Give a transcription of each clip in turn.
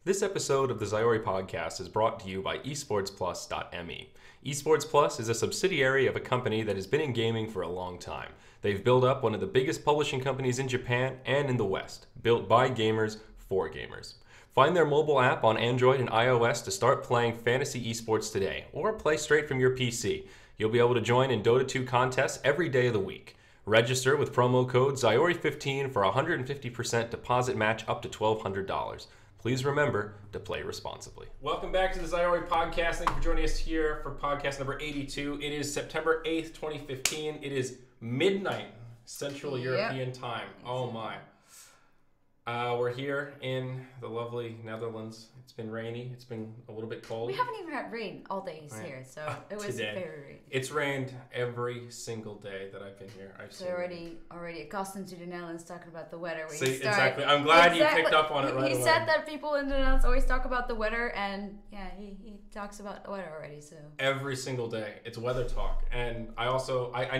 This episode of the Zyori Podcast is brought to you by esportsplus.me. Esports Plus is a subsidiary of a company that has been in gaming for a long time. They've built up one of the biggest publishing companies in Japan and in the West, built by gamers for gamers. Find their mobile app on Android and iOS to start playing fantasy esports today, or play straight from your PC. You'll be able to join in Dota 2 contests every day of the week. Register with promo code ZyoriTV for a 150% deposit match up to $1,200. Please remember to play responsibly. Welcome back to the Zyori Podcast. Thank you for joining us here for podcast number 82. It is September 8th, 2015. It is midnight Central European time. Oh my. We're here in the lovely Netherlands. It's been rainy. It's been a little bit cold. We haven't even had rain all days here, so it was today. very rainy. It's rained every single day that I've been here. So already accustomed to the Netherlands talking about the weather. Exactly. I'm glad you picked up on it right away. He said that people in the Netherlands always talk about the weather, and yeah, he talks about the weather already. So every single day, it's weather talk, and I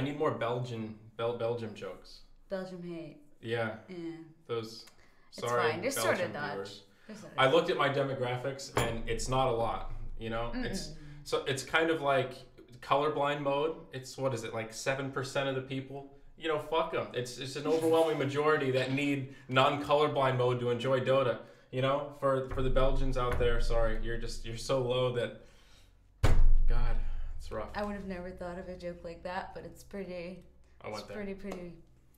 need more Belgium jokes. Belgium hate. Yeah. Those. Sorry, it's fine. They're sort of Dutch. I looked at my demographics, and it's not a lot. You know, it's kind of like colorblind mode. It's what is it, like 7% of the people? You know, fuck them. It's an overwhelming majority that need non-colorblind mode to enjoy Dota. You know, for the Belgians out there, sorry, you're so low that, God, it's rough. I would have never thought of a joke like that, but it's pretty.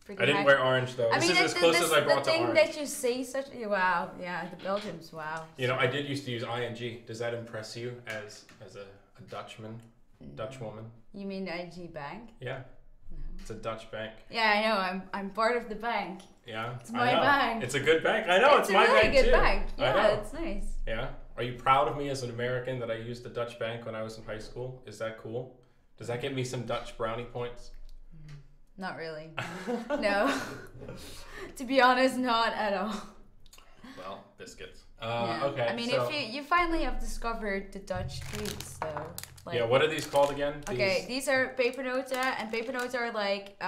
I didn't wear orange though. This is as close as I brought to orange. The thing that you say wow, yeah, the Belgians, wow. You know, I did used to use ing. Does that impress you as a Dutchman, Dutch woman? You mean the ING bank? Yeah. No. It's a Dutch bank. Yeah, I know. I'm part of the bank. Yeah. It's my bank. It's a good bank. I know, it's my really bank too. It's a really good bank. Yeah, it's nice. Yeah. Are you proud of me as an American that I used the Dutch bank when I was in high school? Is that cool? Does that give me some Dutch brownie points? Not really. No. To be honest, not at all. Well, biscuits. Yeah. Okay. I mean, if you finally have discovered the Dutch treats, so. Like, yeah, what are these called again? Okay, these are pepernoten, and pepernoten are like,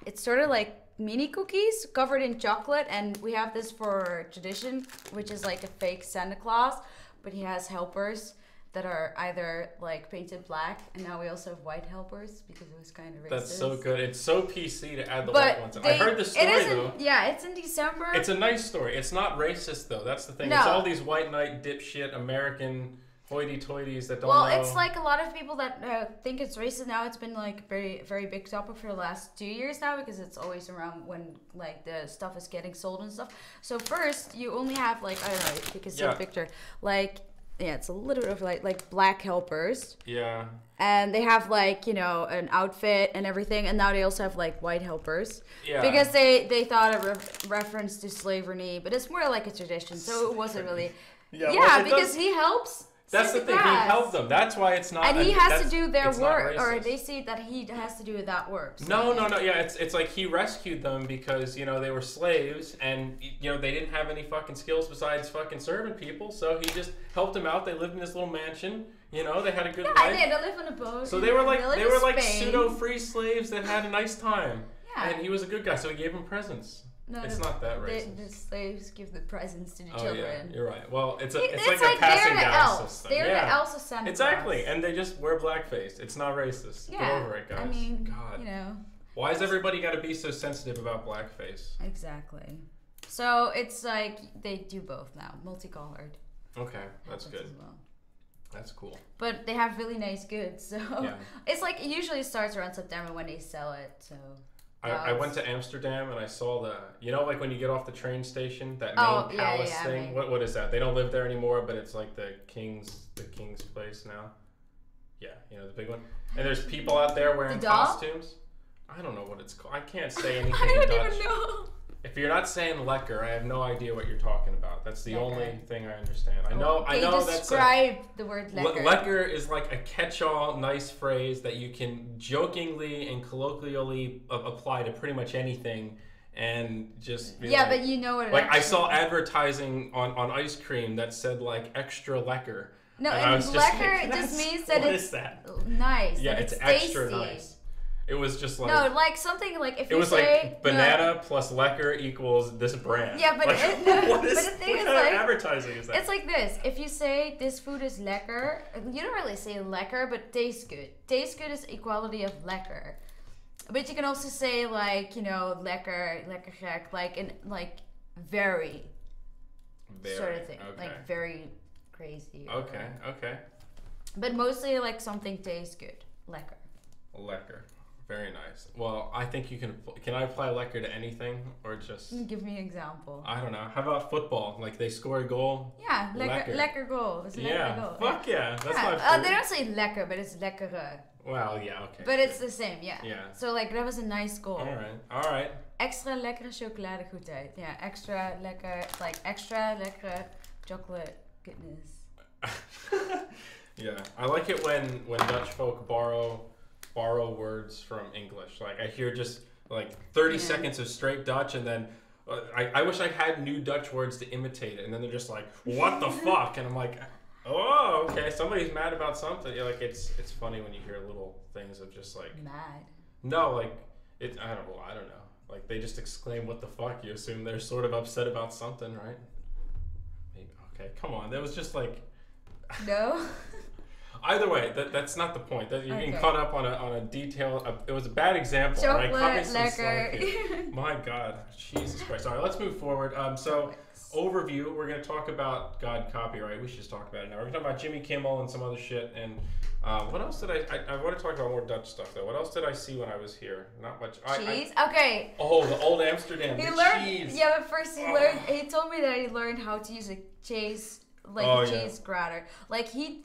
it's sort of like mini cookies covered in chocolate, and we have this for tradition, which is like a fake Santa Claus, but he has helpers that are either like painted black, and now we also have white helpers because it was kind of racist. That's so good. It's so PC to add the white ones in. I heard the story though. Yeah, it's in December. It's a nice story. It's not racist though. That's the thing. No. It's all these white knight dipshit American hoity-toities that don't know. Well, it's like a lot of people that think it's racist now. It's been like a very, very big topic for the last 2 years now because it's always around when like the stuff is getting sold and stuff. So first, you only have like, I don't know if you can see the picture, like. Yeah, it's a little bit of like black helpers. Yeah. And they have like, you know, an outfit and everything. And now they also have like white helpers. Yeah. Because they thought a reference to slavery, but it's more like a tradition. So it wasn't really. Yeah, because he helps. That's the thing. He helped them. That's why it's not. And he has to do their work, or they see that he has to do that work. So. No. Yeah, it's like he rescued them because, you know, they were slaves and, you know, they didn't have any fucking skills besides fucking serving people. So he just helped them out. They lived in this little mansion. You know, they had a good life. Yeah, they live on a boat. So they were like pseudo free slaves that had a nice time. Yeah. And he was a good guy, so he gave them presents. No, it's not that racist. The slaves give the presents to the children. Yeah, you're right. Well, it's like a passing down system. They're the elves of Santa Claus. Exactly, and they just wear blackface. It's not racist. Yeah. Get over it, guys. I mean, God. You know. Why is everybody got to be so sensitive about blackface? Exactly. So it's like they do both now, multicolored. Okay, that's good. As well. That's cool. But they have really nice goods, so it's like it usually starts around September when they sell it. So. I went to Amsterdam and I saw like when you get off the train station, that main palace thing. What is that? They don't live there anymore, but it's like the king's place now. Yeah, you know, the big one. And there's people out there wearing costumes. I don't know what it's called. I can't say anything I don't Dutch. even know. If you're not saying lekker, I have no idea what you're talking about. That's the only thing I understand. I know that's describe the word lekker. Lekker is like a catch-all nice phrase that you can jokingly and colloquially apply to pretty much anything and just be but you know what it I saw advertising on ice cream that said like extra lekker. No, and lekker just means that what is that? Nice. Yeah, it's extra nice. It was just like... No, like something like if it you was say... like banana plus lekker equals this brand. Yeah, but, like, what kind of advertising is that? It's like this. If you say this food is lekker, you don't really say lekker, but tastes good. Tastes good is equality of lekker. But you can also say like, you know, lekker gek, like in like very sort of thing. Okay. Like very crazy. Okay. But mostly like something tastes good. Lekker. Lekker. Very nice. Well, I think you can I apply lekker to anything or just... Give me an example. I don't know. How about football? Like they score a goal? Yeah, lekker goal. It's lekker goal. Fuck yeah. That's my food. They don't say lekker, but it's lekkere. Well, yeah, okay. But it's the same, yeah. Yeah. So like that was a nice goal. All right. Extra lekkere chocoladegoedheid. Yeah, extra lekkere chocolate goodness. Yeah, I like it when Dutch folk borrow words from English. Like I hear just like 30 seconds of straight Dutch, and then I wish I had new Dutch words to imitate it, and then they're just like, what the fuck? And I'm like, oh, okay, somebody's mad about something. Yeah, like it's funny when you hear little things of just like mad. No, like I don't know. Like they just exclaim what the fuck. You assume they're sort of upset about something, right? Maybe, okay, come on. That was just like no. Either way, that's not the point. That you're getting caught up on a detail. It was a bad example. Chocolate, right? lekker. My God, Jesus Christ! All right, let's move forward. So overview. We're going to talk about copyright. We should just talk about it now. We're going to talk about Jimmy Kimmel and some other shit. And what else did I want to talk about more Dutch stuff though. What else did I see when I was here? Not much. Cheese. Okay. Oh, the old Amsterdam. Cheese. Yeah, but first he learned. He told me that he learned how to use a cheese. Cheese grater. Like you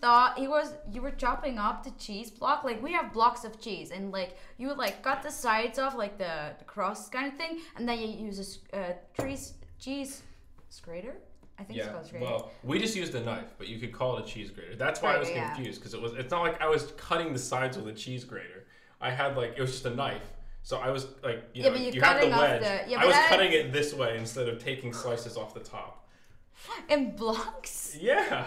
were chopping up the cheese block. Like we have blocks of cheese, and like you would like cut the sides off, like the crust kind of thing, and then you use a cheese grater. I think it's called grater. Well, we just used a knife, but you could call it a cheese grater. That's why I was confused, because it's not like I was cutting the sides with a cheese grater. I had it was just a knife. So I was like, you have the wedge. I was cutting it this way instead of taking slices off the top. In blocks? Yeah.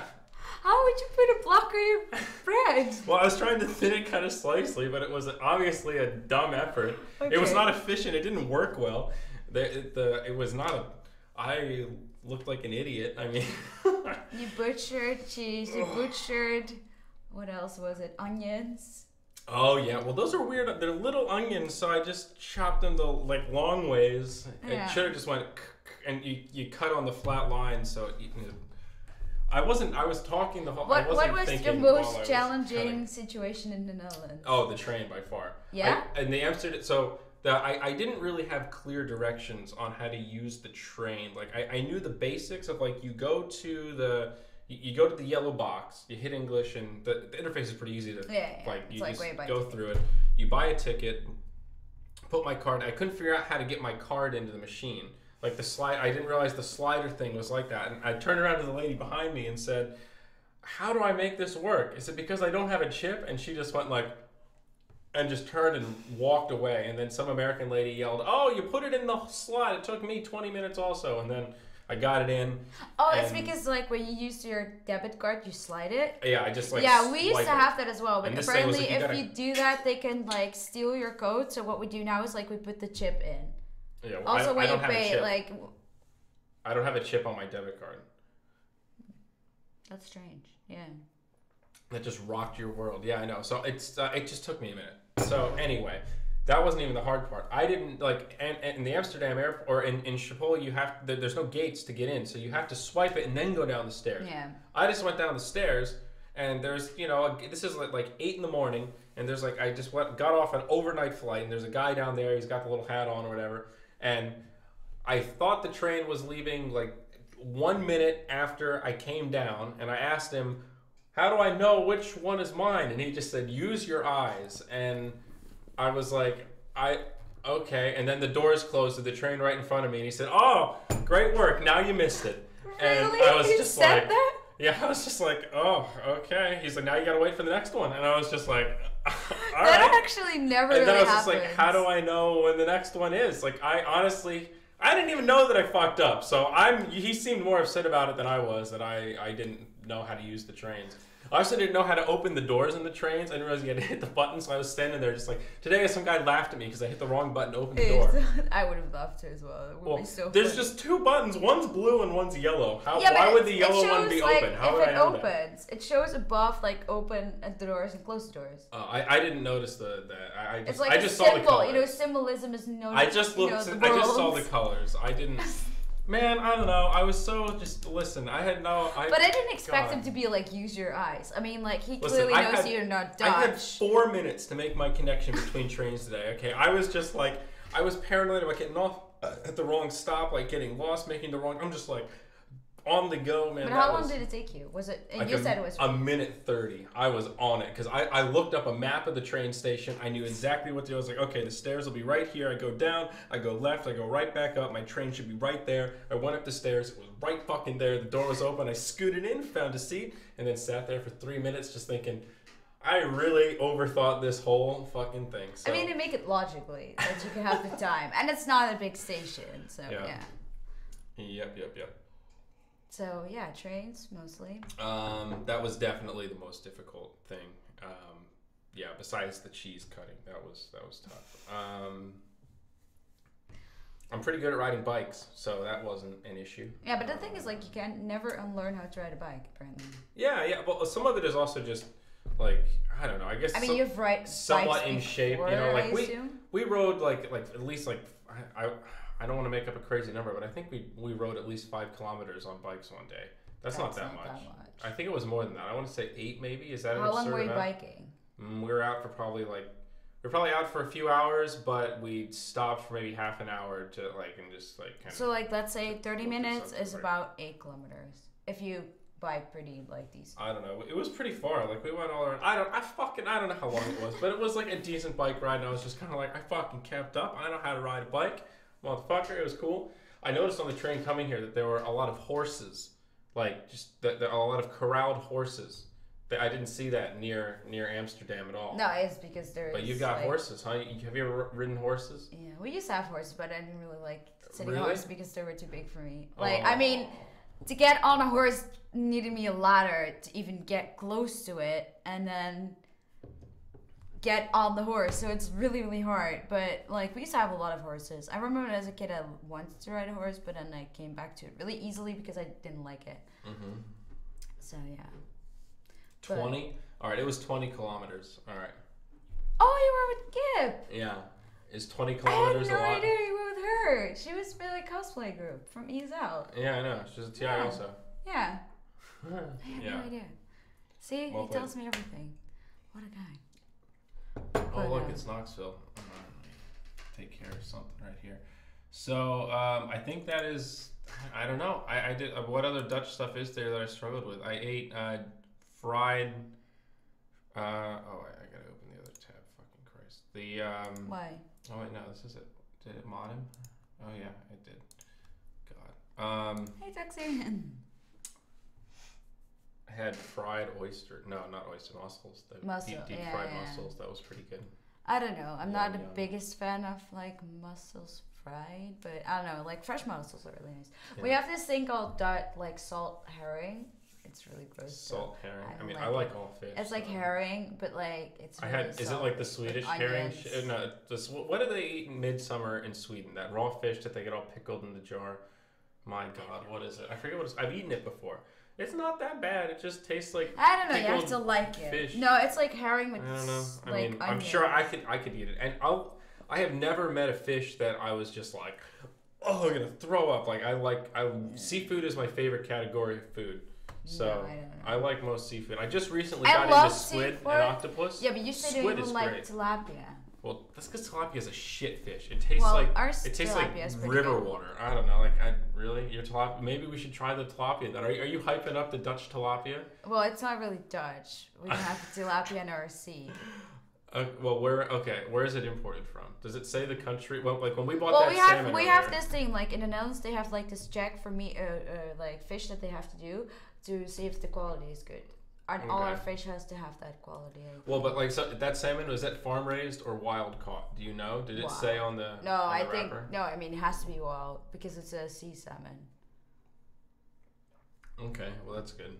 How would you put a block on your bread? Well, I was trying to thin it kind of slightly, but it was obviously a dumb effort. Okay. It was not efficient. It didn't work well. It was not I looked like an idiot. I mean. You butchered cheese. You butchered, what else was it? Onions. Oh yeah, well those are weird. They're little onions, so I just chopped them the long ways. It should have just went. And you cut on the flat line, so I was talking the whole. What was the most challenging situation in the Netherlands? Oh, the train by far. Yeah. And the Amsterdam. So I didn't really have clear directions on how to use the train. Like I knew the basics of like you go to the yellow box, you hit English, and the interface is pretty easy to you just go through it. You buy a ticket, put my card. I couldn't figure out how to get my card into the machine. Like the slide, I didn't realize the slider thing was like that. And I turned around to the lady behind me and said, how do I make this work? Is it because I don't have a chip? And she just went and just turned and walked away. And then some American lady yelled, oh, you put it in the slot. It took me 20 minutes also. And then I got it in. Oh, it's because when you use your debit card, you slide it? Yeah, I just yeah, we used to have that as well. But apparently if you do that, they can steal your code. So what we do now is we put the chip in. Yeah, well, also, when you pay, I don't have a chip on my debit card. That's strange. Yeah. That just rocked your world. Yeah, I know. So it just took me a minute. So anyway, that wasn't even the hard part. I didn't and in the Amsterdam airport or in Schiphol, there's no gates to get in, so you have to swipe it and then go down the stairs. Yeah. I just went down the stairs, and there's this is like 8 in, and there's I just got off an overnight flight, and there's a guy down there. He's got the little hat on or whatever. And I thought the train was leaving 1 minute after I came down, and I asked him, how do I know which one is mine? And he just said, use your eyes. And I was like, okay. And then the doors closed to the train right in front of me, and he said, oh, great work. Now you missed it. Really? And I was just that? Yeah, I was just like, oh, okay. He's like, now you gotta wait for the next one. And I was just like, all that right. actually never and really then I was happens. just like, how do I know when the next one is? I honestly, I didn't even know that I fucked up. So he seemed more upset about it than I was, that I didn't know how to use the trains. I also didn't know how to open the doors in the trains. I didn't realize you had to hit the button, so I was standing there just like, today some guy laughed at me because I hit the wrong button to open the door. I would have loved to as well. It would be so there's funny. just 2 buttons. One's blue and one's yellow. Why would the yellow one be open? How would I know that? If it opens, it shows above, like, open at the doors and close the doors. I didn't notice that. I just symbol, saw the colors. You know, symbolism is known. I just looked. I just saw the colors. I didn't. Man, I don't know. I was so just listen. I had no. But I didn't expect him to be like, use your eyes. I mean, like, he clearly knows you're not Dutch. I had 4 minutes to make my connection between trains today. Okay, I was just like, I was paranoid about getting off at the wrong stop, like getting lost, making the wrong. I'm just like on the go, man. But how long did it take you? Was it? And like you said it was a minute 30. I was on it because I looked up a map of the train station. I knew exactly what to do. I was like, okay, the stairs will be right here. I go down, I go left, I go right back up. My train should be right there. I went up the stairs. It was right fucking there. The door was open. I scooted in, found a seat, and then sat there for 3 minutes just thinking, I really overthought this whole fucking thing. So. I mean, to make it logically that you can have the time, and it's not a big station, so yeah. Yep. So yeah, trains mostly. That was definitely the most difficult thing. Yeah, besides the cheese cutting, that was tough. I'm pretty good at riding bikes, so that wasn't an issue. Yeah, but the thing is, like, you can never unlearn how to ride a bike, apparently. Yeah. Well, some of it is also just like, I don't know. I guess. I mean, you've ridden somewhat in shape, you know. Like we rode like at least like I don't want to make up a crazy number, but I think we rode at least 5 kilometers on bikes one day. That's not that much. I think it was more than that. I want to say 8 maybe. Is that how long were you biking? We were out for probably out for a few hours, but we stopped for maybe half an hour to like and just like kind of. So like let's say 30 minutes is about 8 kilometers if you bike pretty like decent. I don't know. It was pretty far. Like we went all around. I don't know how long it was, but it was like a decent bike ride, and I was just kind of like I fucking kept up. I know how to ride a bike. Motherfucker, it was cool. I noticed on the train coming here that there were a lot of horses, like just a lot of corralled horses. I didn't see that near Amsterdam at all. No, it's because there's. But you've got horses, huh? Have you ever ridden horses? Yeah, we used to have horses, but I didn't really like sitting horses because they were too big for me. Like, I mean, to get on a horse needed me a ladder to even get close to it, and then get on the horse, so it's really, really hard. But like, we used to have a lot of horses. I remember as a kid I wanted to ride a horse, but then I came back to it really easily because I didn't like it. So yeah. 20? Alright, it was 20 kilometers. Alright. Oh, you were with Gib. Yeah. Is 20 kilometers a lot? I had no idea you were with her. She was with a cosplay group from Ease Out. Yeah, I know. She's a TI also. Yeah. I had no idea. See, he tells me everything. What a guy. Oh, look, it's Knoxville. Take care of something right here. So, I think that is, I don't know. I did, what other Dutch stuff is there that I struggled with? I ate fried, I gotta open the other tab, fucking Christ. Why? Oh, wait, no, this is it. Did it mod him? Oh, yeah, it did. God. Hey, Tuxie. I had fried oyster. No, not oyster, mussels. Deep fried mussels. That was pretty good. I don't know. I'm not the biggest fan of like mussels fried, but I don't know. Like fresh mussels are really nice. Yeah. We have this thing called like salt herring. It's really gross. Salt herring. I mean, I like all fish. It's like herring, but like it's. Really Is it like the Swedish herring? No. What do they eat in midsummer in Sweden? That raw fish that they get all pickled in the jar. My God, what is it? I forget what it's. I've eaten it before. It's not that bad. It just tastes like I don't know. You have to like it. Fish. No, it's like herring with. I don't know. I like mean, I'm sure I could eat it, and I have never met a fish that I was just like, oh, I'm gonna throw up. Like seafood is my favorite category of food. So I like most seafood. I just recently got into squid and octopus. Yeah, but you said you even like tilapia. Well, that's because tilapia is a shit fish. It tastes like river water. I don't know. Really, your tilapia. Maybe we should try the tilapia. Then are you hyping up the Dutch tilapia? Well, it's not really Dutch. We don't have tilapia in our sea. Where is it imported from? Does it say the country? Well, like when we bought salmon. We have this thing like in the Netherlands. They have like this check for meat, like fish that they have to do to see if the quality is good. And all our fish has to have that quality. Well, but like so that salmon, was that farm raised or wild caught? Do you know? Did it say on the wrapper? No. I mean, it has to be wild because it's a sea salmon. Okay, well that's good.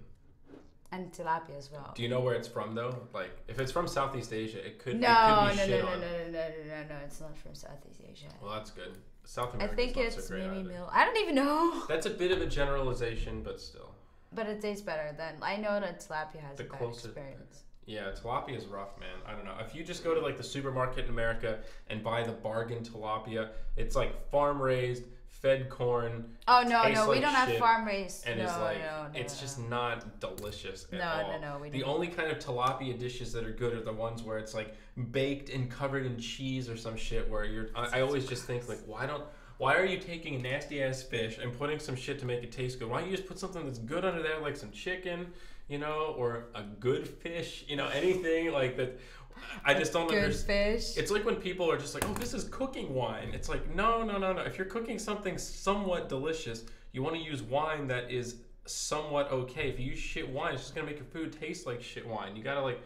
And tilapia as well. Do you know where it's from though? Like, if it's from Southeast Asia, it could. No, it could be shit on. no. It's not from Southeast Asia. Well, that's good. South I America. think it's not so great maybe either. meal. I don't even know. That's a bit of a generalization, but still. But it tastes better than I know that tilapia has The a bad closest- experience. Yeah, tilapia is rough, man. I don't know. If you just go to like the supermarket in America and buy the bargain tilapia, it's like farm raised, fed corn. Oh no, tastes no, we like don't have shit, farm raised. and no, it's like no, it's just not delicious at No, all. no, we The don't. only kind of tilapia dishes that are good are the ones where it's like baked and covered in cheese or some shit. Where you're, I always just think like, why are you taking a nasty ass fish and putting some shit to make it taste good? Why don't you just put something that's good under there, like some chicken, you know, or a good fish, you know, anything like that. I just don't Good understand. fish. It's like when people are just like, oh, this is cooking wine. It's like, no. If you're cooking something somewhat delicious, you want to use wine that is somewhat okay. If you use shit wine, it's just going to make your food taste like shit wine. You got to like,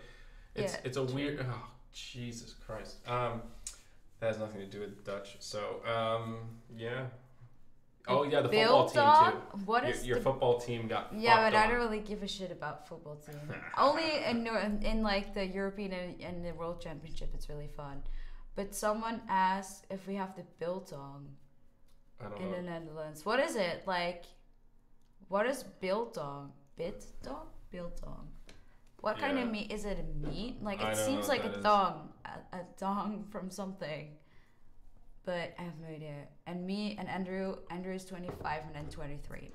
it's a weird, oh, Jesus Christ. That has nothing to do with Dutch. So, yeah. Oh, yeah, the football team, too. What is your football team got Yeah, fucked but I on. don't really give a shit about football team. Only in like the European and the World Championship, it's really fun. But someone asked if we have the biltong I don't in know. the Netherlands. What is it? Like, what is biltong? Biltong? Biltong. What kind of Yeah. meat? Is it a meat? Like, I it don't seems know like what a that is. thong. A thong from something. But I have no idea. And me and Andrew is 25 and then 23.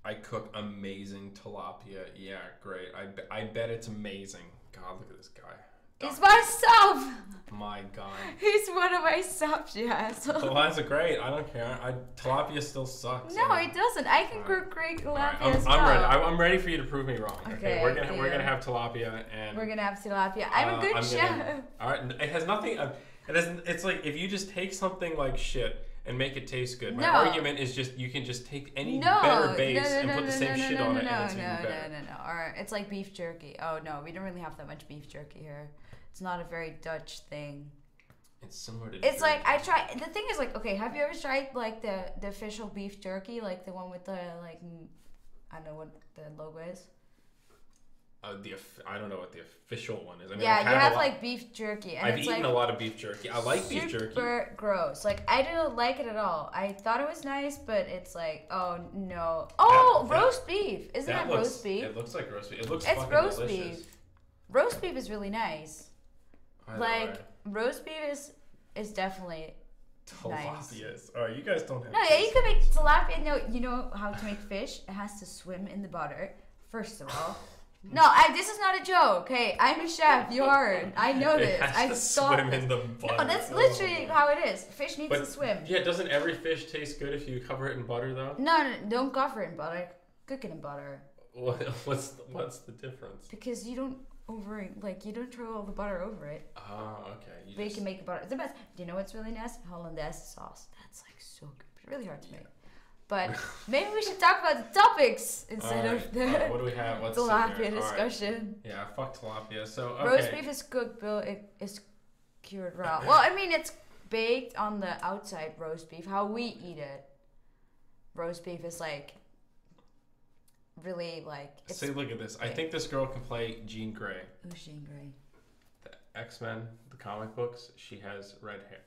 I cook amazing tilapia. Yeah, great. I bet it's amazing. God, look at this guy. He's my sub! My God. He's one of my subs, you asshole. Well, that's great. I don't care. Tilapia still sucks. No, it doesn't. I can cook great tilapia as well. I'm ready. I'm ready for you to prove me wrong. Okay, Okay, we're gonna yeah. have tilapia and We're gonna have tilapia. I'm a good chef. All right, it has nothing. It doesn't. It's like if you just take something like shit and make it taste good. My No. argument is just you can just take any better base and put the same shit on it, and it's even better. No. Alright, it's like beef jerky. Oh no, we don't really have that much beef jerky here. It's not a very Dutch thing. It's similar to. It's like I try. The thing is, like, okay, have you ever tried like the official beef jerky, like the one with the like, I don't know what the logo is. I don't know what the official one is. I mean, Yeah, I've you had have a lot, like beef jerky, and I've it's eaten like a lot of beef jerky. I like beef jerky. super gross. Like I didn't like it at all. I thought it was nice, but it's like, oh no. Oh, That- roast beef. Isn't that looks, roast beef? It looks like roast beef. It looks It's fucking roast delicious. beef. Roast beef is really nice. Either Like way. roast beef is definitely nice. Tilapias. All right, you guys don't have. No, yeah, you can make tilapia. No, you know how to make fish? It has to swim in the butter. First of all. No, this is not a joke. Hey, I'm a chef. You aren't. I know this. It has I to saw swim this. in the butter. No, that's literally how it is. Fish needs to swim. Yeah, doesn't every fish taste good if you cover it in butter though? No, don't cover it in butter. Cook it in butter. What's the difference? Because you don't you don't throw all the butter over it. Oh, okay. But you can make it butter. It's the best. Do you know what's really nice? Hollandaise sauce. That's like so good. But really hard to make. But maybe we should talk about the topics instead of the what do we have? Let's see tilapia here. All right. discussion. Yeah, fuck tilapia. So okay. Roast beef is cooked, but it is cured raw. Well, I mean, it's baked on the outside roast beef. How we eat it, roast beef is like really like. It's See, look at this. I think this girl can play Jean Grey. Ocean Grey. The X-Men, the comic books. She has red hair.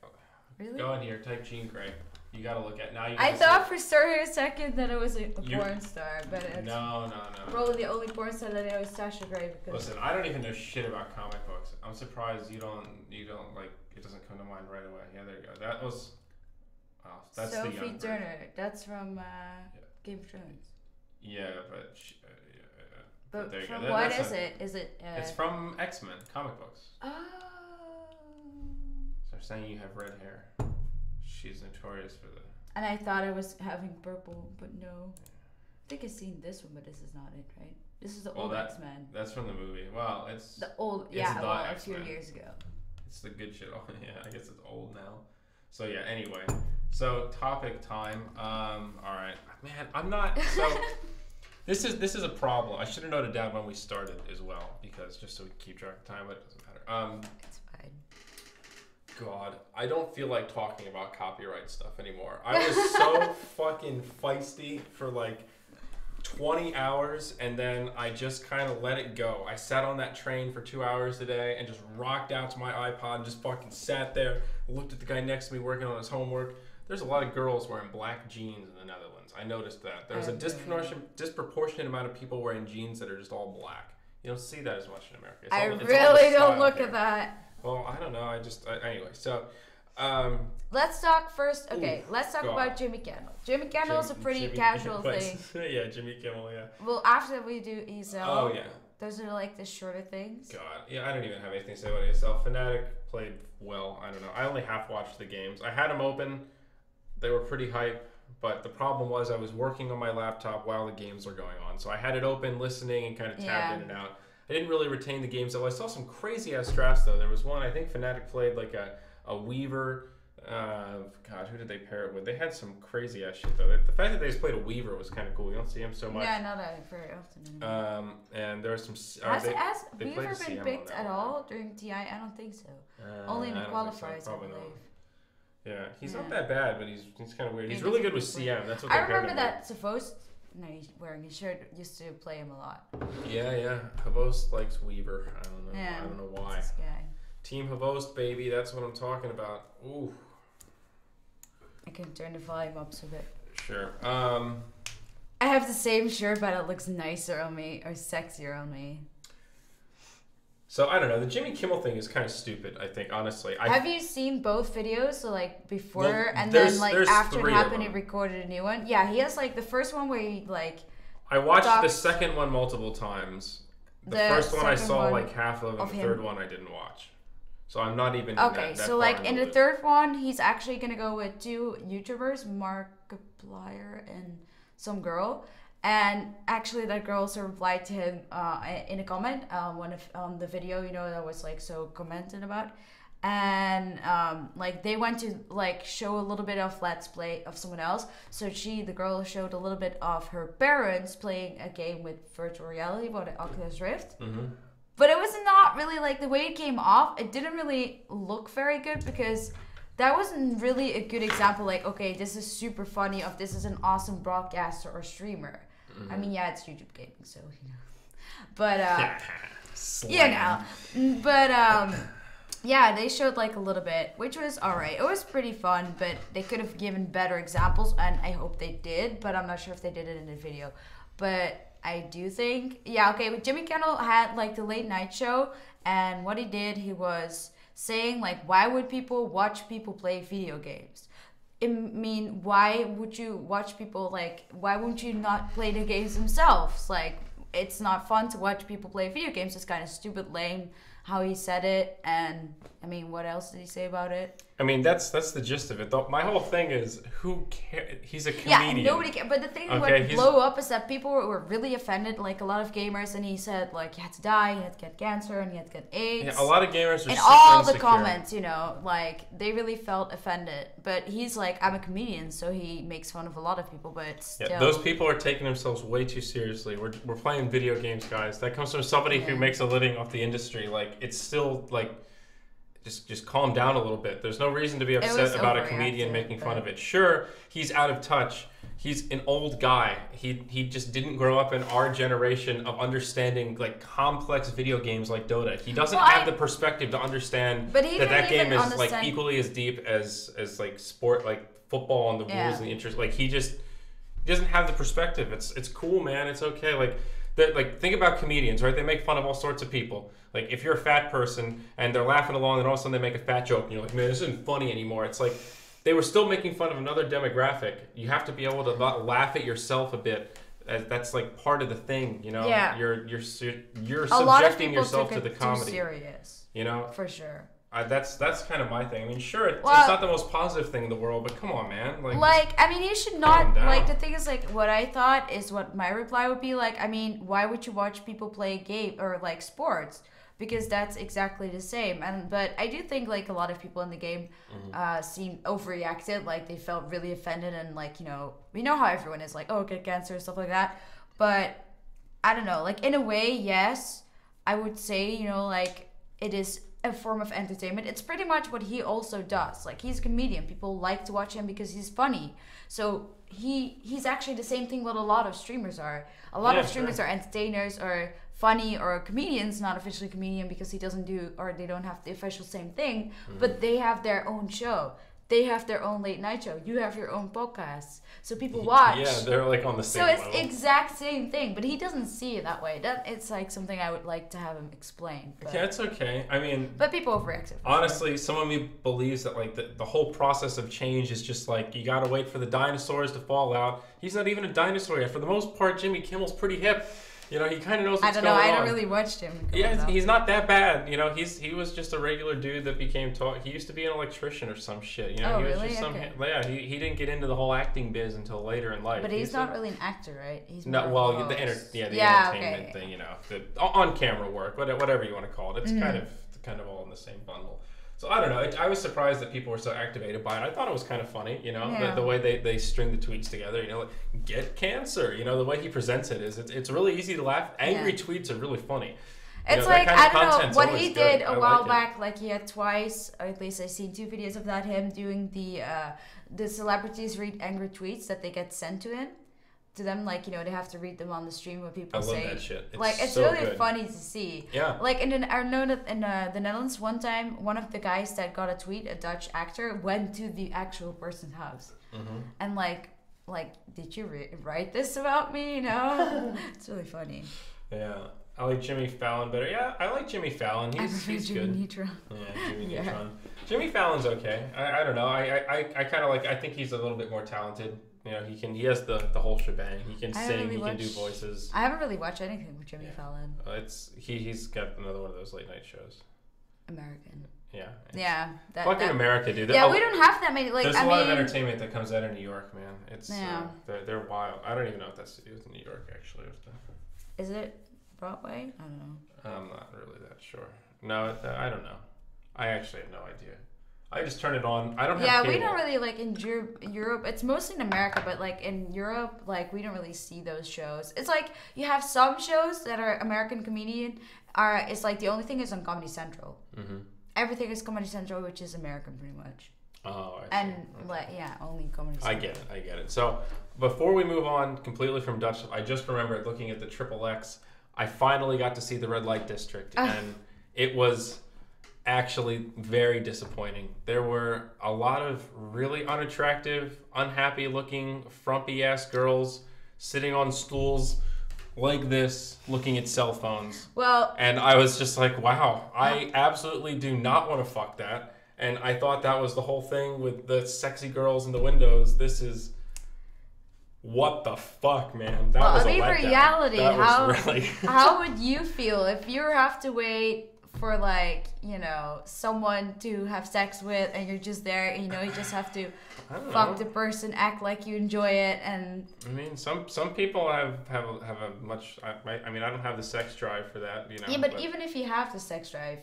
Really? Go in here. Type Jean Grey. You gotta look at now. You I gotta thought see. for sure a second that it was a You- porn star, but it's No. probably the only porn star that I know is Sasha Grey because Listen, I don't even know shit about comic books. I'm surprised you don't like it doesn't come to mind right away. Yeah, there you go. That was that's the Sophie young version. Turner. That's from Game of Thrones. Yeah, but But there you go. from That- what that's is it? Is it? It's from X-Men comic books. Oh. So they're saying you have red hair. She's notorious for that. And I thought I was having purple, but no. I think I've seen this one, but this is not it, right? This is the old X-Men. That's from the movie. Well, it's The old, it's yeah, the well, a few X-Men. years ago. It's the good shit. Oh, yeah, I guess it's old now. So yeah. Anyway, so topic time. All right, man. I'm not. So this is a problem. I should have noted down when we started as well, because just so we can keep track of time, but it doesn't matter. It's fine. God, I don't feel like talking about copyright stuff anymore. I was so fucking feisty for like 20 hours, and then I just kind of let it go. I sat on that train for 2 hours today and just rocked out to my iPod and just fucking sat there, looked at the guy next to me working on his homework. There's a lot of girls wearing black jeans in the Netherlands. I noticed that. There's a disproportionate amount of people wearing jeans that are just all black. You don't see that as much in America. I really don't look at that. Well, I don't know. Anyway, so... let's talk first. Okay, let's talk about Jimmy Kimmel. Jimmy Kimmel is a pretty casual thing. Yeah, Jimmy Kimmel, yeah. Well, after we do ESL, oh, yeah. Those are like the shorter things. God, yeah, I don't even have anything to say about ESL. Fnatic played well. I don't know. I only half watched the games. I had them open. They were pretty hype, but the problem was I was working on my laptop while the games were going on. So I had it open, listening, and kind of tabbed in and out. I didn't really retain the games, though. I saw some crazy-ass drafts, though. There was one, I think Fnatic played like a Weaver. God, who did they pair it with? They had some crazy-ass shit, though. The fact that they just played a Weaver was kind of cool. You don't see him so much. Yeah, not that very often. And there was some... Has Weaver been picked at all during TI? I don't think so. Only in the qualifiers, I believe. Yeah, he's not that bad, but he's kind of weird. He's really good with CM. That's what I remember that Savost, he's wearing his shirt, used to play him a lot. Yeah. Havost likes Weaver. I don't know. Yeah, I don't know why. this guy. Team Havost, baby. That's what I'm talking about. Ooh. I can turn the volume up a bit. Sure. I have the same shirt, but it looks nicer on me or sexier on me. So, I don't know. The Jimmy Kimmel thing is kind of stupid, I think, honestly. Have you seen both videos? So, like, before and then, like, after it happened, he recorded a new one? Yeah, he has, like, the first one where he, like... I watched the second one multiple times. The first one I saw, like, half of, and the third one I didn't watch. So, I'm not even okay, so, like, in the third one, he's actually going to go with two YouTubers, Markiplier and some girl. And actually, that girl also replied to him in a comment on the video, that was like so commented about. And like they went to like show a little bit of Let's Play of someone else. So the girl showed a little bit of her parents playing a game with virtual reality, what the Oculus Rift. Mm-hmm. But it was not really like the way it came off. It didn't really look very good because that wasn't really a good example. Like, okay, this is super funny. Of this is an awesome broadcaster or streamer. Mm-hmm. I mean, yeah, it's YouTube gaming, so But yeah, they showed like a little bit, which was alright. It was pretty fun, but they could have given better examples, and I hope they did. But I'm not sure if they did it in the video. But I do think, with Jimmy Kimmel had like the late night show, and what he did, he was saying like, why would people watch people play video games? I mean, why would you watch people, like, why wouldn't you not play the games themselves? Like, it's not fun to watch people play video games. It's kind of stupid, lame, how he said it. And, I mean, what else did he say about it? I mean, that's the gist of it. My whole thing is, who cares? He's a comedian. Yeah, nobody cares. But the thing what blew up is that people were really offended, like a lot of gamers, and he said, like, you had to die, you had to get cancer, and you had to get AIDS. Yeah, a lot of gamers are and all the comments, like, they really felt offended. But he's like, I'm a comedian, so he makes fun of a lot of people, but still. Yeah, those people are taking themselves way too seriously. We're playing video games, guys. That comes from somebody who makes a living off the industry. Like, it's still, like... Just calm down a little bit. There's no reason to be upset about a comedian making fun of it. Sure, he's out of touch. He's an old guy. He just didn't grow up in our generation of understanding like complex video games like Dota. He doesn't have the perspective to understand that game is like equally as deep as like sport, like football and the rules and the interest. Like he doesn't have the perspective. It's cool, man. It's okay. Like think about comedians, right? They make fun of all sorts of people. Like if you're a fat person and they're laughing along, and all of a sudden they make a fat joke, and you're like, man, this isn't funny anymore. It's like they were still making fun of another demographic. You have to be able to laugh at yourself a bit. That's like part of the thing, Yeah. You're subjecting yourself to the comedy. Too serious. For sure. That's kind of my thing. I mean, sure, it's not the most positive thing in the world, but come on, man. I mean, you should not, like, the thing is, like, what I thought is what my reply would be, like, I mean, why would you watch people play game or, like, sports? Because that's exactly the same. But I do think, like, a lot of people in the game seemed overreacted, like, they felt really offended, and, like, we know how everyone is, like, oh, get cancer, stuff like that. But, I don't know, like, in a way, yes, I would say, like, it is a form of entertainment. It's pretty much what he also does. Like, he's a comedian. People like to watch him because he's funny. So he's actually the same thing what a lot of streamers are. A lot of streamers are entertainers or funny, or comedians, not officially comedian because he doesn't do, or they don't have the official same thing, but they have their own show. They have their own late night show. You have your own podcast. So people watch. Yeah, they're like on the same level. So it's exact same thing, but he doesn't see it that way. It's like something I would like to have him explain. But, yeah, it's okay. I mean... But people overreact it. Honestly, some of me believes that like the whole process of change is just like, you gotta wait for the dinosaurs to fall out. He's not even a dinosaur yet. For the most part, Jimmy Kimmel's pretty hip. You know, he kind of knows what's going on. I don't really watch him. Yeah, he's not that bad. You know, he was just a regular dude that became he used to be an electrician or some shit. You know, he was really? just he didn't get into the whole acting biz until later in life. But he's not really an actor, right? He's the entertainment thing. You know, the on camera work, whatever you want to call it. It's kind of all in the same bundle. So I don't know. I was surprised that people were so activated by it. I thought it was kind of funny, you know, the way they string the tweets together. You know, like, get cancer. You know, the way he presents it is it's really easy to laugh. Angry tweets are really funny. It's like, I don't know, what he did a while back, like he had twice, or at least I've seen 2 videos of that, him doing the celebrities read angry tweets that they get sent to him. To them, like, you know, they have to read them on the stream what people say. I love that shit. It's so really good. funny to see. Yeah. Like, I know that in the Netherlands, one time, one of the guys that got a tweet, a Dutch actor, went to the actual person's house. And like, did you write this about me? You know? It's really funny. Yeah. I like Jimmy Fallon better. Yeah, I like Jimmy Fallon. He's Jimmy good. Neutron. Yeah, Jimmy Neutron. Jimmy Fallon's okay. I don't know. I kind of like. I think he's a little bit more talented. You know, he has the whole shebang. He can sing. He can do voices. I haven't really watched anything with Jimmy Fallon. He's got another one of those late night shows. American. Yeah. Yeah. Fucking America, dude. Yeah, we don't have that many. Like, there's a lot of entertainment that comes out of New York, man. It's they're wild. I don't even know if that's to do with New York, actually. Is it Broadway? I don't know. I'm not really that sure. No, I don't know. I actually have no idea. I just turn it on. I don't have cable. We don't really, like, in Europe. It's mostly in America, but, like, in Europe, like, we don't really see those shows. It's like you have some shows that are American comedian. It's like the only thing is on Comedy Central. Everything is Comedy Central, which is American pretty much. Oh, I see. And, like, only Comedy Central. I get it. So, before we move on completely from Dutch, I just remembered looking at the XXX, I finally got to see the Red Light District, and it was actually very disappointing. There were a lot of really unattractive, unhappy looking, frumpy ass girls sitting on stools like this, looking at cell phones. Well, and I was just like, wow, I absolutely do not want to fuck that. And I thought that was the whole thing with the sexy girls in the windows. This is what the fuck, man. That was a letdown. Reality, really... how would you feel if you have to wait for, like, you know, someone to have sex with, and you're just there, and, you know, you just have to fuck the person, act like you enjoy it, and... I mean, some people have a much... I mean, I don't have the sex drive for that, you know. Yeah, but even if you have the sex drive,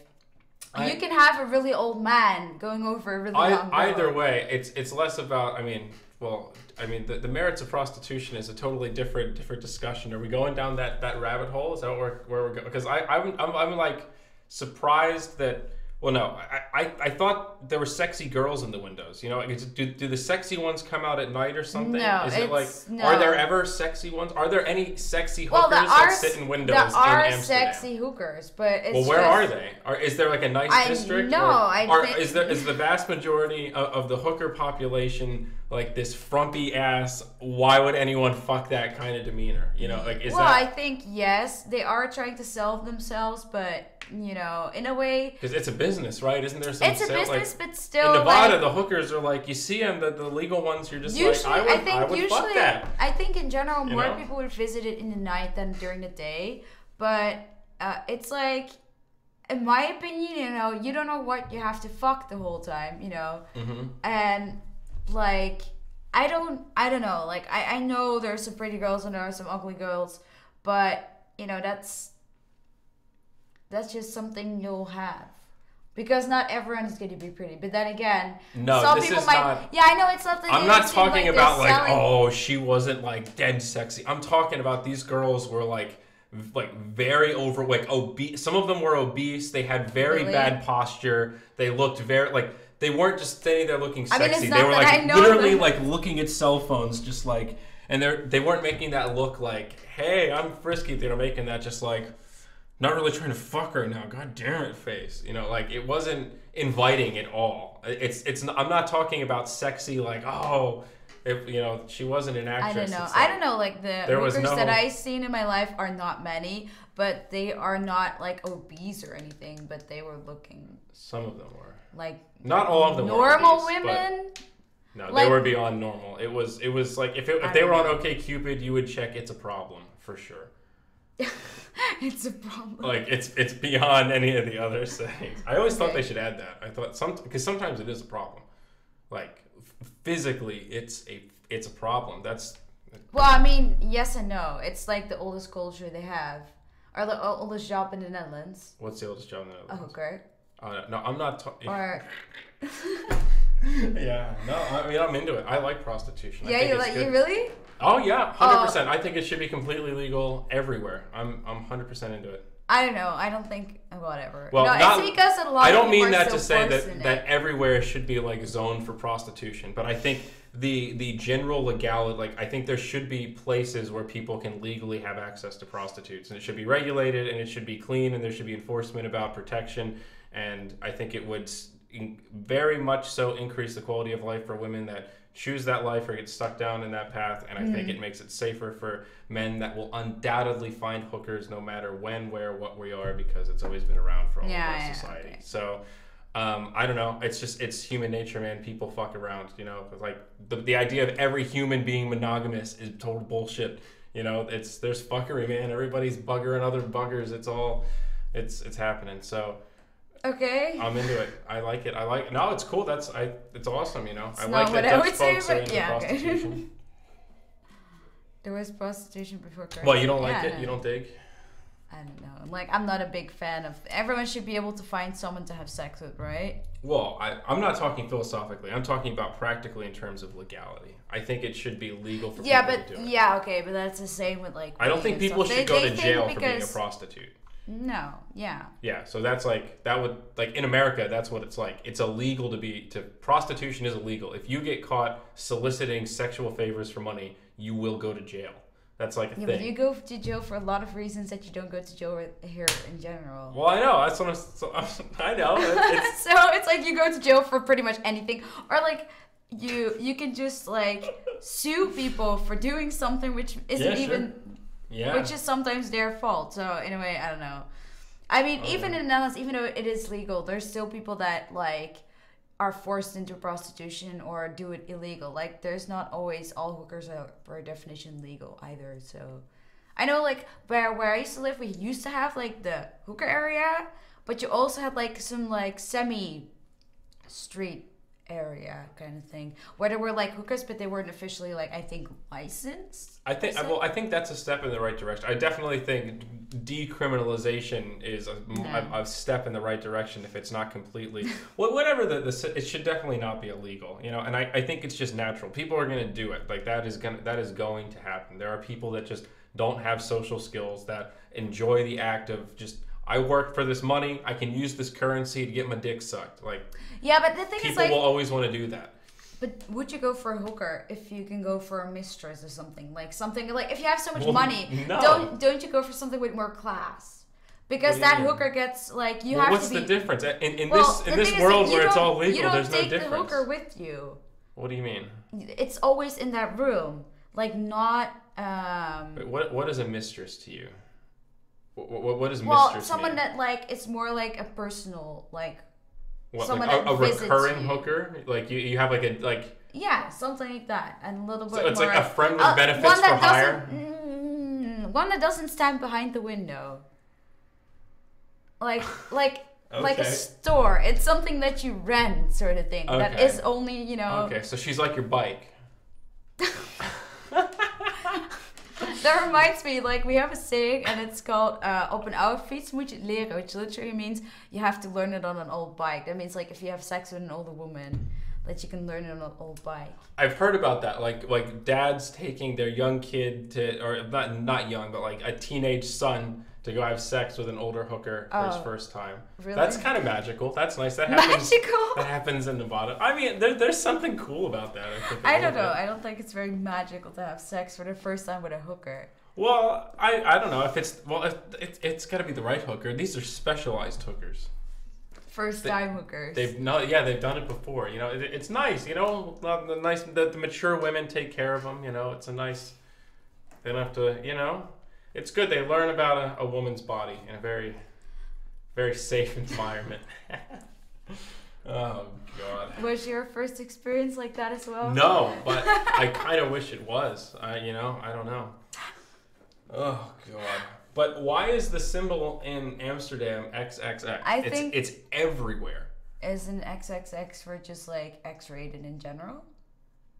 you can have a really old man going over a really long girl. Either way, it's less about... I mean, the merits of prostitution is a totally different discussion. Are we going down that rabbit hole? Is that where we're going? Because I'm like... surprised that, well, no, I thought there were sexy girls in the windows. You know, do the sexy ones come out at night or something? No, is it like, are there ever sexy ones? Are there any sexy hookers that sit in windows in Amsterdam? There are sexy hookers, but it's where are they? Is there like a nice district? Is the vast majority of the hooker population like this frumpy ass? Why would anyone fuck that kind of demeanor? You know, like I think yes, they are trying to sell themselves, but. You know, in a way, because it's a business, right? Isn't there some? It's a business, but still. In Nevada, the hookers are like, you see them, the legal ones. You're just usually, like, I would fuck that. I think in general, more people would visit it in the night than during the day. But it's like, in my opinion, you know, you don't know what you have to fuck the whole time, you know, and like, I don't know. Like, I know there's some pretty girls and there are some ugly girls, but you know, that's just something you'll have. Because not everyone is going to be pretty. But then again, some people might... Not, yeah, I know it's not... I'm not talking about like, oh, she wasn't like dead sexy. I'm talking about these girls were like very over, like obese. Some of them were obese. They had very bad posture. They looked very like they weren't just standing there looking sexy. I mean, it's they not were that like I know literally them. like looking at cell phones, just like, and they weren't making that look like, hey, I'm frisky. They're making that just like, not really trying to fuck right now. God damn it, face. You know, like it wasn't inviting at all. It's. I'm not talking about sexy like, oh. If you know, she wasn't an actress. I don't know. Like the hookers no... that I've seen in my life are not many, but they are not like obese or anything. But they were looking. Some of them were. Like not all of them. Normal were obese, women. No, like, they were beyond normal. It was like if they were on OkCupid, you would check it's a problem for sure. It's a problem. Like it's beyond any of the other settings. I always thought they should add that. I thought because sometimes it is a problem. Like physically, it's a problem. That's. Well, I mean, yes and no. It's like the oldest culture they have, or the oldest job in the Netherlands. What's the oldest job in the Netherlands? A hooker. No, I'm not talking. Or. Yeah, no, I mean I'm into it. I like prostitution. Yeah, you really? Oh yeah, 100%. I think it should be completely legal everywhere. I'm 100% into it. I don't know. I don't think whatever. Well, no, it's because a lot. I don't of mean people that are to so say forced that everywhere should be like zoned for prostitution, but I think the general legality, like I think there should be places where people can legally have access to prostitutes, and it should be regulated, and it should be clean, and there should be enforcement about protection, and I think it would very much so increase the quality of life for women that choose that life or get stuck down in that path, and I think it makes it safer for men that will undoubtedly find hookers no matter when, where, what we are, because it's always been around for all of our society. Okay. So I don't know, it's human nature, man. People fuck around, you know, like the idea of every human being monogamous is total bullshit. You know, there's fuckery, man. Everybody's buggering other buggers. It's happening. So okay, I'm into it. I like it. No, it's cool. It's awesome. You know, it's I not like what that I Dutch would say, folks are but into yeah, prostitution. okay. There was prostitution before. Correct? Well, you don't like it? No. You don't dig? I don't know. Like, I'm not a big fan of. Everyone should be able to find someone to have sex with, right? Well, I'm not talking philosophically. I'm talking about practically in terms of legality. I think it should be legal for people to do it. Yeah, okay, but that's the same with like. I don't think people should go to jail for being a prostitute. No, yeah. Yeah, so that's like that would like in America, that's what it's like. It's illegal to prostitution is illegal. If you get caught soliciting sexual favors for money, you will go to jail. That's like a thing. But you go to jail for a lot of reasons that you don't go to jail here in general. Well, I know. That's what I know. So it's like you go to jail for pretty much anything, or like you can just like sue people for doing something which isn't even. Yeah. Which is sometimes their fault. So in a way, I don't know. I mean, even in the Netherlands, even though it is legal, there's still people that like are forced into prostitution or do it illegal. Like there's not always all hookers are per definition legal either. So I know like where I used to live, we used to have like the hooker area, but you also had like some like semi-street area kind of thing where there were like hookers, but they weren't officially like I think licensed. I think that's a step in the right direction. I definitely think decriminalization is a step in the right direction if it's not completely whatever it should definitely not be illegal, you know. And I think it's just natural. People are going to do it. Like that is going to happen. There are people that just don't have social skills that enjoy the act of just I work for this money. I can use this currency to get my dick sucked. Like yeah, but the thing is like people will always want to do that. But would you go for a hooker if you can go for a mistress or something like if you have so much money? No. Don't you go for something with more class? Because that hooker gets like you have to be. What's the difference in this world where it's all legal? There's no difference. You don't take the hooker with you. What do you mean? It's always in that room, like not. Wait, what is a mistress to you? What is mistress? Well, someone that like it's more like a personal like. What, someone like a recurring hooker? Like you have like a like. Yeah, something like that, and a little bit. So it's more like a friend with benefits for hire. One that doesn't stand behind the window. Like okay. Like a store. It's something that you rent, sort of thing. Okay. That is only Okay, so she's like your bike. That reminds me, like we have a saying, and it's called "op een oude fiets moet je het leren," which literally means you have to learn it on an old bike. That means like if you have sex with an older woman, that you can learn it on an old bike. I've heard about that. Like dads taking their young kid to, or not young, but like a teenage son to go have sex with an older hooker for his first time. Really? That's kind of magical. That's nice. That happens. Magical? That happens in Nevada. I mean, there's something cool about that. I don't know. I don't think it's very magical to have sex for the first time with a hooker. Well, I don't know if it's got to be the right hooker. These are specialized hookers. First time hookers. They've done it before. You know, it's nice. You know, the mature women take care of them. You know, it's a nice. They don't have to. You know, it's good. They learn about a woman's body in a very, very safe environment. Oh God. Was your first experience like that as well? No, but I kind of wish it was. I don't know. Oh God. But why is the symbol in Amsterdam XXX? I think it's everywhere. Isn't XXX for just like X-rated in general?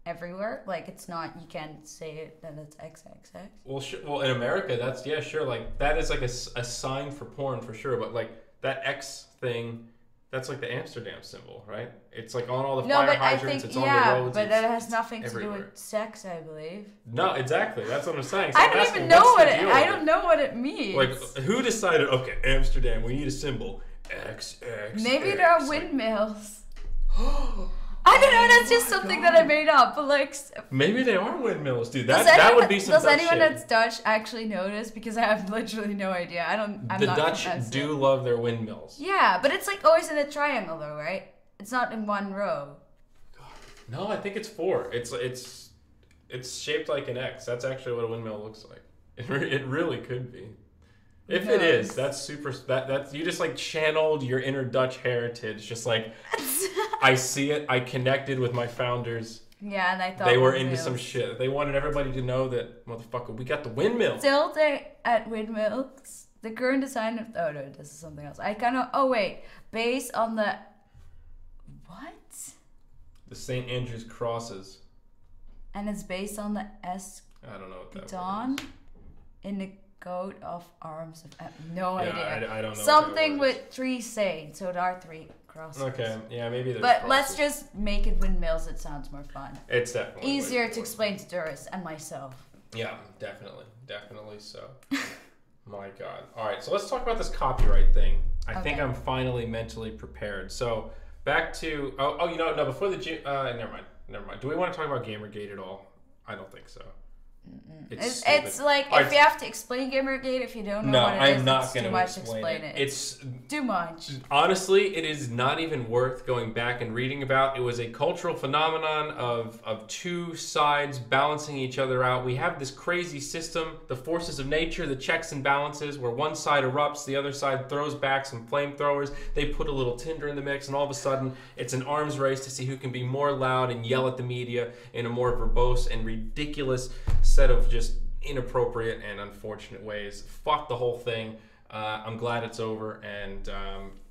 Everywhere? Like it's not, you can't say it that it's XXX? Well, in America, that's, yeah, sure. Like that is like a sign for porn for sure. But like that X thing, that's like the Amsterdam symbol, right? It's like on all the fire hydrants, it's on the roads. But that has nothing everywhere. to do with sex, I believe. No, exactly. That's what I'm saying. So I don't even know I don't know what it means. Like, who decided, okay, Amsterdam, we need a symbol. XX. Maybe there are windmills. I don't know, that's just something that I made up, but like... Maybe they are windmills, dude. That would be some Does Dutch anyone shit. that's Dutch actually know this? Because I have literally no idea. I'm the not Dutch convinced. do love their windmills. Yeah, but it's like always in a triangle though, right? It's not in one row. No, I think it's 4. It's shaped like an X. That's actually what a windmill looks like. It really could be. If it is, that's super. That's you just like channeled your inner Dutch heritage. Just like I see it. I connected with my founders. Yeah, and I thought they were into some shit. They wanted everybody to know that, motherfucker, we got the windmill. Still at windmills. The current design of this is something else. Based on the what? The St. Andrew's crosses. And it's based on the I don't know what that was. In the coat of arms of no idea. I don't know. Something with 3 saints, so there are 3 crosses. Okay, yeah, maybe there's. But crosses. let's just make it windmills. It sounds more fun. It's definitely easier to explain to tourists and myself. Yeah, definitely so. My God. All right, so let's talk about this copyright thing. I think I'm finally mentally prepared. So back to before the never mind. Do we want to talk about Gamergate at all? I don't think so. It's like if you have to explain Gamergate, if you don't know what it is, it's too much to explain it. It's too much. Honestly, it is not even worth going back and reading about. It was a cultural phenomenon of 2 sides balancing each other out. We have this crazy system, the forces of nature, the checks and balances, where one side erupts, the other side throws back some flamethrowers. They put a little tinder in the mix, and all of a sudden, it's an arms race to see who can be more loud and yell at the media in a more verbose and ridiculous set of just inappropriate and unfortunate ways. Fuck the whole thing. I'm glad it's over, and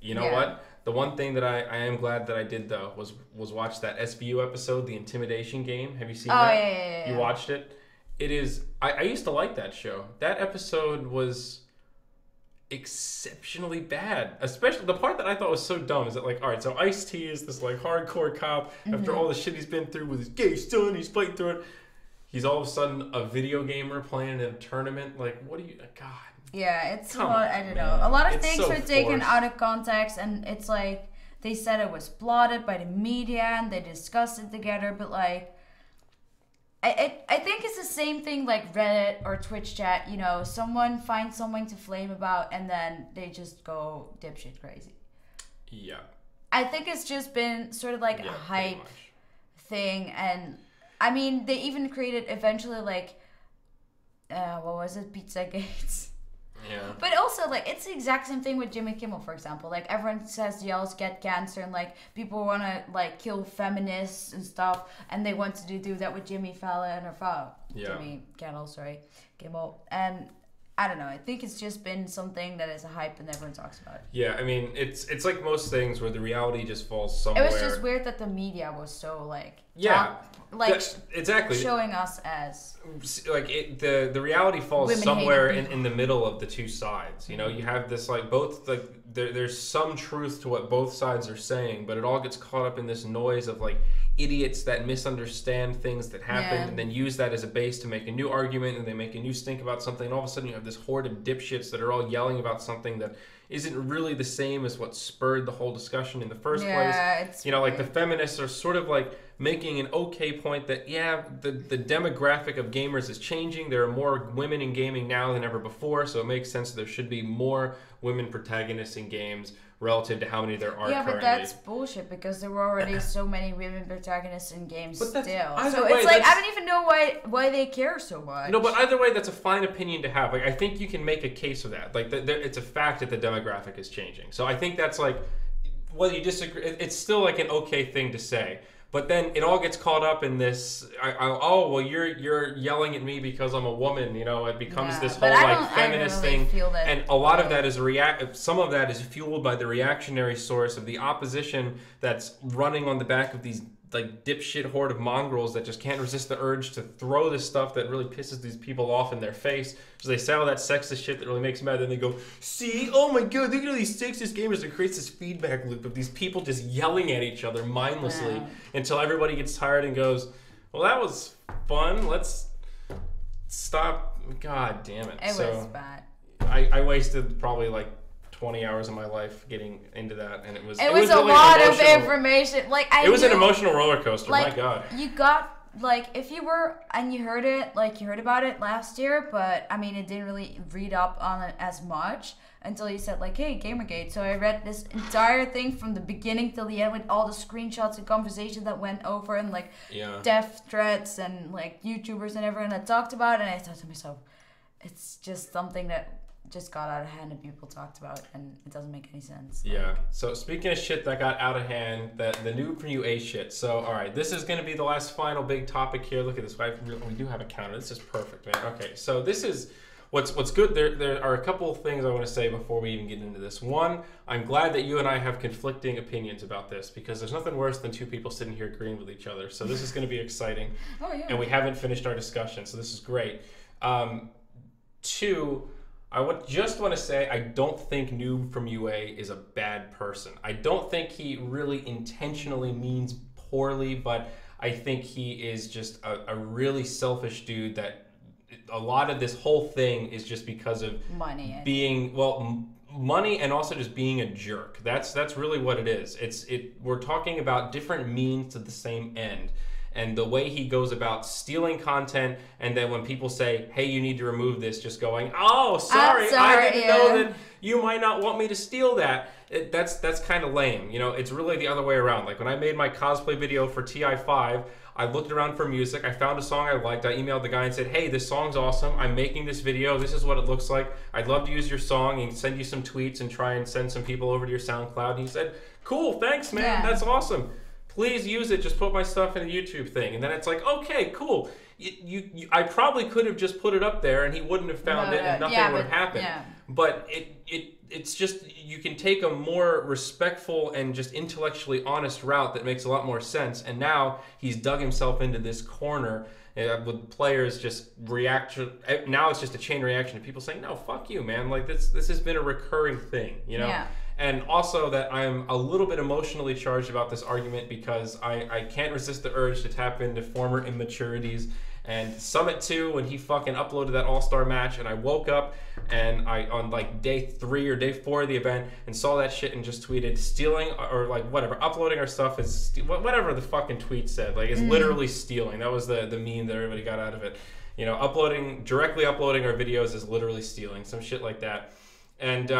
you know what? The one thing that I am glad that I did though was watch that SVU episode, the Intimidation Game. Have you seen that? Yeah. You watched it? It is. I used to like that show. That episode was exceptionally bad. Especially the part that I thought was so dumb is that, like, all right, so Ice-T is this like hardcore cop after all the shit he's been through with his gay son. He's playing through it. He's all of a sudden a video gamer playing in a tournament. Like, what do you... God. Yeah, it's a lot... I don't know. A lot of things were taken forced. out of context, and it's like... They said it was plotted by the media, and they discussed it together, but like... I think it's the same thing like Reddit or Twitch chat. You know, someone finds something to flame about, and then they just go dipshit crazy. Yeah. I think it's just been sort of like a hype thing, and... I mean, they even created eventually like, what was it, Pizzagate? Yeah. But also, like, it's the exact same thing with Jimmy Kimmel, for example. Like, everyone yells get cancer, and like people want to like kill feminists and stuff, and they want to do that with Jimmy Kimmel, and Yeah. Jimmy Kimmel, sorry, Kimmel, and I don't know. I think it's just been something that is a hype and everyone talks about it. Yeah, I mean, it's like most things where the reality just falls somewhere. It was just weird that the media was so like exactly showing us as like the reality falls women somewhere in the middle of the two sides. You know, you have this like both like there's some truth to what both sides are saying, but it all gets caught up in this noise of like idiots that misunderstand things that happen and then use that as a base to make a new argument, and they make a new stink about something, and all of a sudden you have this horde of dipshits that are all yelling about something that isn't really the same as what spurred the whole discussion in the first place. It's you know, like the feminists are sort of like making an okay point that the demographic of gamers is changing. There are more women in gaming now than ever before, so it makes sense that there should be more women protagonists in games relative to how many there are currently. But that's bullshit because there were already so many women protagonists in games still. So way, it's like I don't even know why they care so much. No, but either way, that's a fine opinion to have. Like I think you can make a case for that. Like it's a fact that the demographic is changing. So I think that's like, whether you disagree, it's still like an okay thing to say. But then it all gets caught up in this. Well, you're yelling at me because I'm a woman. You know, it becomes this whole like feminist thing, and a lot of that is Some of that is fueled by the reactionary source of the opposition that's running on the back of these like dipshit horde of mongrels that just can't resist the urge to throw this stuff that really pisses these people off in their face. So they say all that sexist shit that really makes them mad. Then they go, see, oh my god, look at all these sexist gamers. It creates this feedback loop of these people just yelling at each other mindlessly until everybody gets tired and goes, well, that was fun. Let's stop. God damn it. It was bad. I wasted probably like 20 hours of my life getting into that, and it was a really lot of information. Like it was an emotional roller coaster. Like, my god. You got like if you were and you heard it, like you heard about it last year, but I mean it didn't really read up on it as much until you said like, hey, Gamergate. So I read this entire thing from the beginning till the end with all the screenshots and conversations that went over and like death threats and like YouTubers and everyone that talked about it, and I thought to myself, it's just something that just got out of hand and people talked about, and it doesn't make any sense. Yeah. So speaking of shit that got out of hand, the NoobfromUA shit. So all right, this is going to be the last final big topic here. Look at this. We do have a counter. This is perfect, man. Okay. So this is what's good. There are a couple of things I want to say before we even get into this. One, I'm glad that you and I have conflicting opinions about this, because there's nothing worse than two people sitting here agreeing with each other. So this is going to be exciting. Oh yeah. And we haven't finished our discussion, so this is great. Two, I just want to say I don't think NoobfromUA is a bad person. I don't think he really intentionally means poorly, but I think he is just a really selfish dude that a lot of this whole thing is just because of money. Money and also just being a jerk. That's really what it is. We're talking about different means to the same end. And the way he goes about stealing content, and then when people say, hey, you need to remove this, just going, oh, sorry, I didn't know that you might not want me to steal that. That's kind of lame. You know, it's really the other way around. Like when I made my cosplay video for TI5, I looked around for music, I found a song I liked, I emailed the guy and said, hey, this song's awesome, I'm making this video, this is what it looks like, I'd love to use your song and send you some tweets and try and send some people over to your SoundCloud. And he said, cool, thanks, man, that's awesome. Please use it. Just put my stuff in a YouTube thing. And then it's like, okay, cool. I probably could have just put it up there and he wouldn't have found it and nothing would have happened. Yeah. But it's just, you can take a more respectful and just intellectually honest route that makes a lot more sense. And now he's dug himself into this corner with players just now it's just a chain reaction to people saying, no, fuck you, man. Like this has been a recurring thing, you know? Yeah. And also that I'm a little bit emotionally charged about this argument because I can't resist the urge to tap into former immaturities. And Summit 2, when he fucking uploaded that all-star match, and I woke up and on like day 3 or day 4 of the event and saw that shit and just tweeted stealing or like whatever, uploading our stuff is whatever the fucking tweet said. Like it's literally stealing. That was the meme that everybody got out of it. You know, directly uploading our videos is literally stealing, some shit like that. And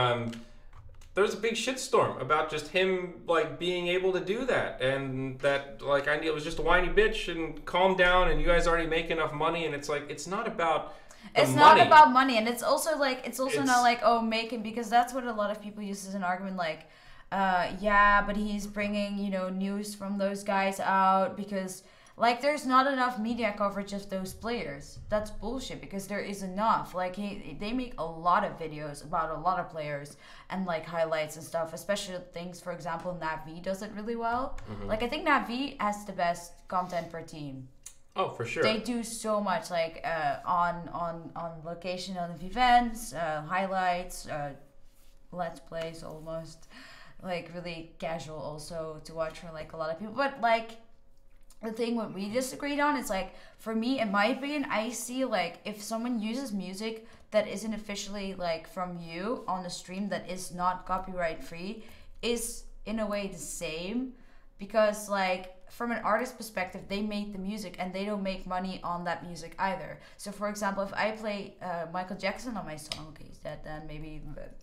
there was a big shitstorm about just him like being able to do that, and that like it was just a whiny bitch and calm down and you guys already make enough money, and it's like it's not about not about money, and it's also not like, oh, making, because that's what a lot of people use as an argument, like yeah, but he's bringing, you know, news from those guys out because Like, there's not enough media coverage of those players. That's bullshit, because there is enough. Like, they make a lot of videos about a lot of players and, like, highlights and stuff. Especially things, for example, NaV does it really well. Like, I think NaV has the best content per team. Oh, for sure. They do so much, like, on location of events, highlights, let's plays almost. Like, really casual also to watch for, like, a lot of people. But, like, the thing what we disagreed on is, like, for me, in my opinion, I see, like, if someone uses music that isn't officially, like, from you on the stream that is not copyright free, is in a way the same, because, like, from an artist perspective, they made the music and they don't make money on that music either. So, for example, if I play Michael Jackson on my song, okay, he's dead then, maybe, but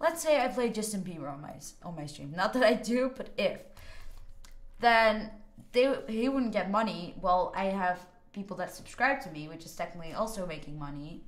let's say I play Justin Bieber on my stream, not that I do, but if, then he wouldn't get money. Well, I have people that subscribe to me, which is technically also making money,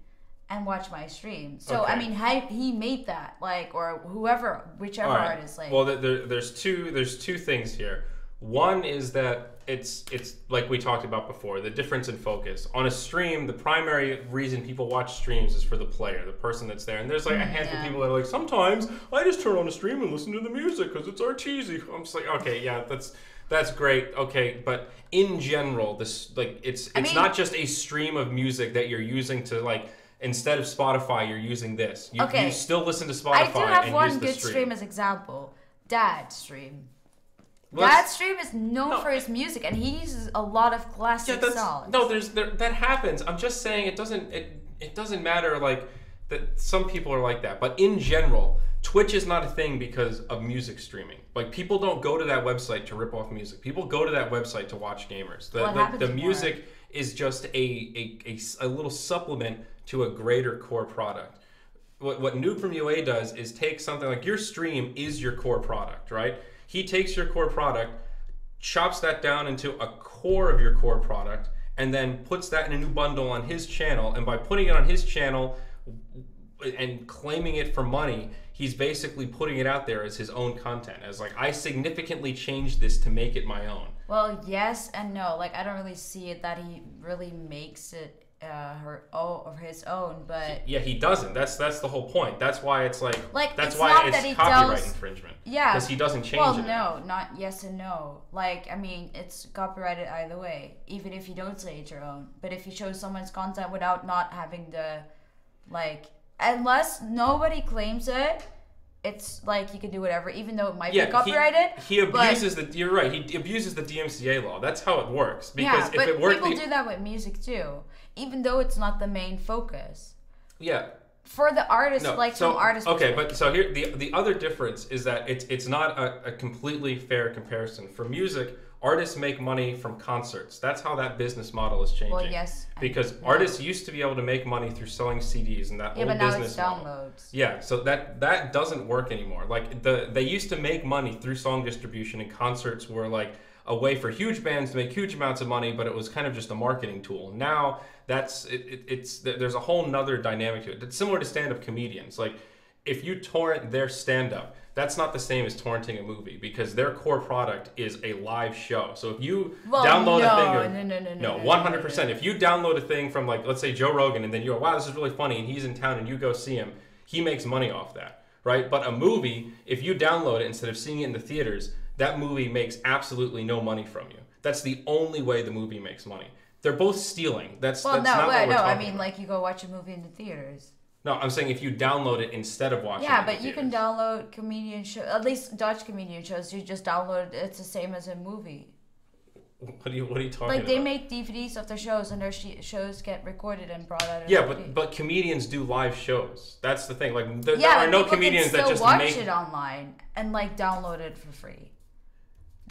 and watch my stream. So okay. I mean, he made that, like, or whoever, whichever artist. Like, well, there's two things here. One is that it's like we talked about before, the difference in focus. On a stream, the primary reason people watch streams is for the player, the person that's there. And there's like a handful of people that are like, sometimes I just turn on a stream and listen to the music because it's artsy. I'm just like, okay, yeah, that's great. Okay, but in general, this, like, it's not just a stream of music that you're using to, like, instead of Spotify, you're using this. You still listen to Spotify. I do have one good stream as example. Dad stream. That stream is known for his music, and he uses a lot of classic songs. No, that happens. I'm just saying it doesn't matter, like, that some people are like that. But in general, Twitch is not a thing because of music streaming. Like, people don't go to that website to rip off music. People go to that website to watch gamers. The music is just a little supplement to a greater core product. What NoobfromUA does is take something like your stream is your core product, right? He takes your core product, chops that down into a core of your core product, and then puts that in a new bundle on his channel. And by putting it on his channel and claiming it for money, he's basically putting it out there as his own content. As, like, I significantly changed this to make it my own. Well, yes and no. Like, I don't really see it that he really makes it his own, but he doesn't. That's the whole point. That's why it's like that's it's why not it's that he copyright tells, infringement. Yeah, because he doesn't change it. Well, no, not yes and no. Like, I mean, it's copyrighted either way, even if you don't say it's your own. But if you show someone's content without not having the, like, unless nobody claims it, it's like you can do whatever, even though it might be copyrighted. He abuses you're right. He abuses the DMCA law. That's how it works. Because if it worked, people do that with music too, even though it's not the main focus. Yeah. For the artist, from artists. Okay, but so here the other difference is that it's not a completely fair comparison. For music, artists make money from concerts. That's how that business model is changing. Well, yes. Because artists used to be able to make money through selling CDs and that old business model. Yeah, but now it's downloads. Yeah, so that doesn't work anymore. Like, they used to make money through song distribution, and concerts were like a way for huge bands to make huge amounts of money, but it was kind of just a marketing tool. Now there's a whole nother dynamic to it. It's similar to stand-up comedians. Like, if you torrent their stand-up, that's not the same as torrenting a movie, because their core product is a live show. So if you download a thing, no, 100%. If you download a thing from, like, let's say Joe Rogan, and then you go, wow, this is really funny, and he's in town, and you go see him, he makes money off that, right? But a movie, if you download it instead of seeing it in the theaters, that movie makes absolutely no money from you. That's the only way the movie makes money. They're both stealing. That's not what we're talking I mean, about. like, you go watch a movie in the theaters. No, I'm saying if you download it instead of watching it. Yeah, but you can download comedian shows, at least Dutch comedian shows. You just download, it's the same as a movie. What are you talking about? Like, they make DVDs of their shows, and their shows get recorded and brought out. Yeah, but comedians do live shows. That's the thing. Like, there are no comedians that just watch it online and, like, download it for free.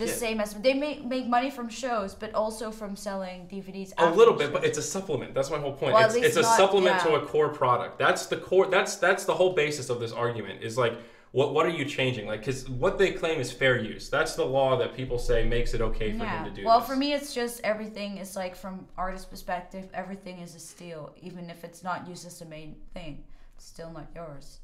Same as they make money from shows, but also from selling DVDs. A little bit, but it's a supplement. That's my whole point. Well, it's a supplement to a core product. That's the core. That's the whole basis of this argument. Is like, what are you changing? Like, because what they claim is fair use. That's the law that people say makes it okay for him to do. Well, this. For me, it's just everything is like, from artist perspective, everything is a steal, even if it's not used as the main thing. It's still not yours.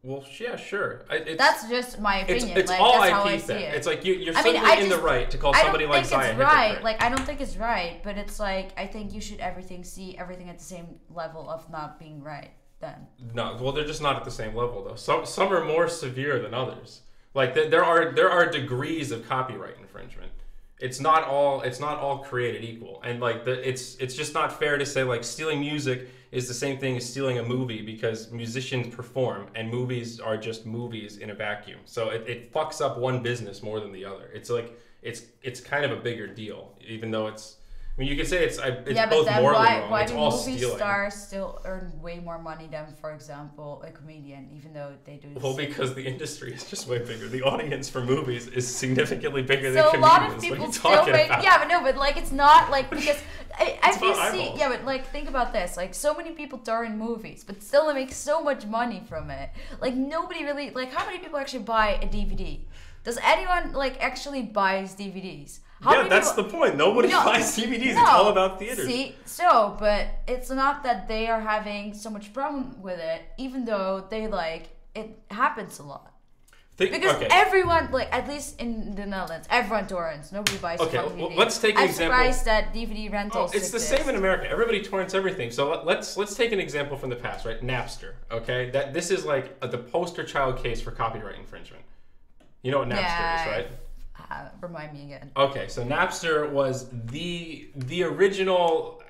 Well, yeah, sure. That's just my opinion. It's like, all that's IP how I thing. see it. It's like you're certainly in the right to call somebody like Zai a hypocrite. Right. Like, I don't think it's right, but it's like, I think you should see everything at the same level of not being right then. No, well, they're just not at the same level, though. Some are more severe than others. Like, there are degrees of copyright infringement. It's not all created equal. And, like, it's just not fair to say, like, stealing music is the same thing as stealing a movie, because musicians perform and movies are just movies in a vacuum. So it fucks up one business more than the other. It's like it's kind of a bigger deal, even though I mean, you could say it's both morally wrong. Why it's do all movie stealing. stars still earn way more money than, for example, a comedian, even though they do? Well, because the industry is just way bigger. The audience for movies is significantly bigger than so comedians. A lot of people still make. Yeah, but no, but like it's not like because if you see, yeah, but like think about this. Like so many people star in movies, but still they make so much money from it. Like nobody really like. How many people actually buy a DVD? Does anyone like actually buys DVDs? That's the point. Nobody buys DVDs. It's all about theaters. See, but it's not that they are having so much problem with it, even though they it happens a lot. Because everyone, like at least in the Netherlands, everyone torrents. Nobody buys DVD. Well, let's take an example. I'm surprised that DVD rentals. It's the same in America. Everybody torrents everything. So let's take an example from the past, right? Napster. Okay, this is like the poster child case for copyright infringement. You know what Napster is, right? Remind me again. Okay, so Napster was the original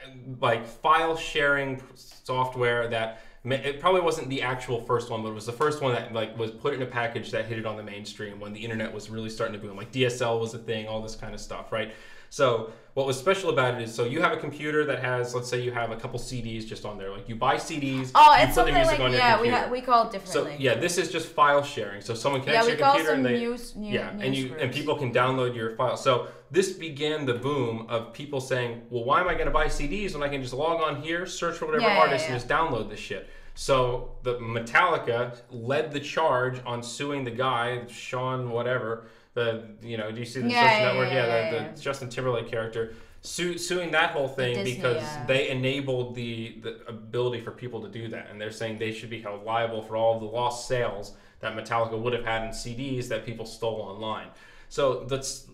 like file sharing software that it probably wasn't the actual first one, but it was the first one that like was put in a package that hit it on the mainstream when the internet was really starting to boom. Like DSL was a thing, all this kind of stuff, right? So what was special about it is, so you have a computer that has, let's say you have a couple CDs just on there. Like you buy CDs, you put the music on your computer. We call it differently. So yeah, this is just file sharing. So someone connects your computer and people can download your file. So this began the boom of people saying, well, why am I going to buy CDs when I can just log on here, search for whatever artist, and just download this shit? So the Metallica led the charge on suing the guy, Sean whatever. Do you see the social network? The Justin Timberlake character suing that whole thing Disney, because they enabled the ability for people to do that, and they're saying they should be held liable for all of the lost sales that Metallica would have had in CDs that people stole online. So that's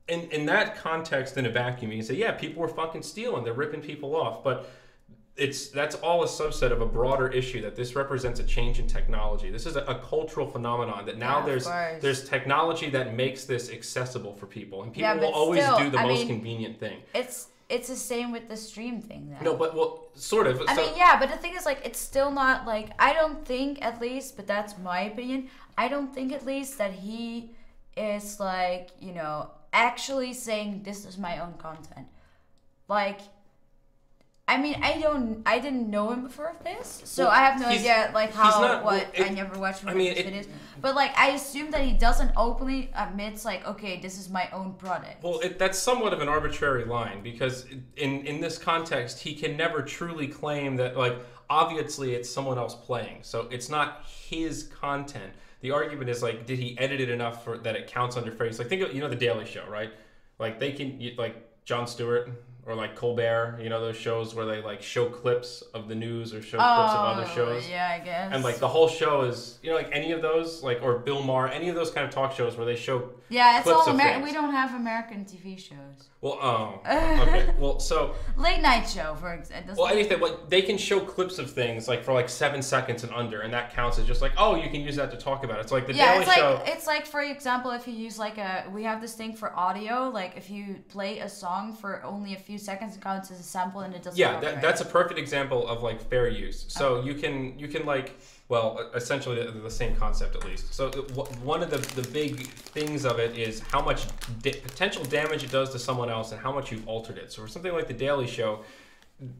in that context, in a vacuum, you can say, yeah, people were fucking stealing, they're ripping people off, but that's all a subset of a broader issue, that this represents a change in technology. This is a cultural phenomenon that now there's technology that makes this accessible for people, and people will always do the most convenient thing. It's the same with the stream thing then. No, but sort of. I mean, yeah, but the thing is, like, it's still not like, I don't think, at least, but that's my opinion, I don't think at least that he is like, actually saying this is my own content. Like, I mean, I didn't know him before this, so I have no idea, like, I never watched one of his videos. But, like, I assume that he doesn't openly admits, like, okay, this is my own product. Well, that's somewhat of an arbitrary line, because in this context, he can never truly claim that, like, obviously it's someone else playing, so it's not his content. The argument is, like, did he edit it enough that it counts under fair use? Like, think of, The Daily Show, right? Like, they can, like, Jon Stewart, or like Colbert, those shows where they like show clips of the news or show clips of other shows. Yeah, I guess. And like the whole show is, like any of those, like, or Bill Maher, any of those kind of talk shows where they show it's clips all American. We don't have American TV shows. Well, okay. Well, so late night show, for example. Well, anything. Like, they can show clips of things like for like 7 seconds and under, and that counts as just like, oh, you can use that to talk about it. It's like the Daily Show. It's like, for example, if you use like we have this thing for audio. Like if you play a song for only a few seconds, it counts as a sample, and it doesn't. Yeah, that's a perfect example of like fair use. So you can like. Well, essentially the same concept at least. So one of the big things of it is how much potential damage it does to someone else and how much you've altered it. So for something like The Daily Show,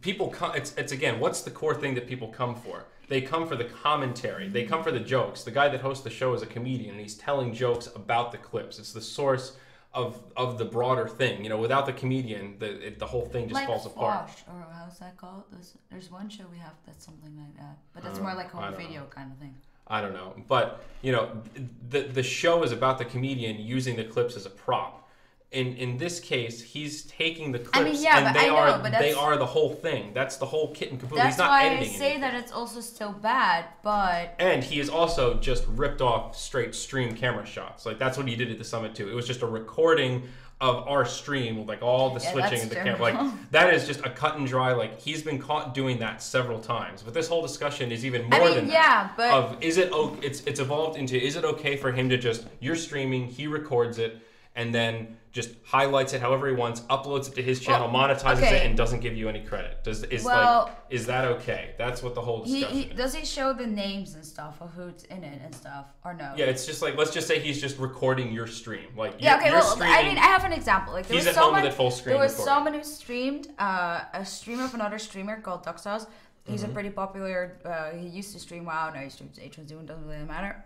people come. It's again, what's the core thing that people come for? They come for the commentary. They come for the jokes. The guy that hosts the show is a comedian, and he's telling jokes about the clips. It's the source of the broader thing. Without the comedian, the whole thing just falls apart. Or how's that called? There's one show we have that's something like that, but that's more like home video kind of thing. I don't know, but the show is about the comedian using the clips as a prop. in this case, he's taking the clips, I mean, yeah, and but they are the whole thing. That's the whole kit and caboodle. That's He's not why editing I say anything. that it's also still bad, but... And he is also just ripped off straight stream camera shots. Like, that's what he did at the summit, too. It was just a recording of our stream with, like, all the switching and the camera. Like, that is just a cut and dry, like, he's been caught doing that several times. But this whole discussion is even more than that. But... Of, it's evolved into, is it okay for him to just, you're streaming, he records it, and then just highlights it however he wants, uploads it to his channel, monetizes it, and doesn't give you any credit. Is that okay? That's what the whole discussion is. Does he show the names and stuff of who's in it and stuff, or no? Yeah, it's just like, let's just say he's just recording your stream. Like, yeah, okay, well, streaming, I mean, I have an example. Like, he's at home with it full screen. There was someone who streamed, a stream of another streamer called Duxhouse. He's a pretty popular, he used to stream WoW, now he streams H1Z1, doesn't really matter.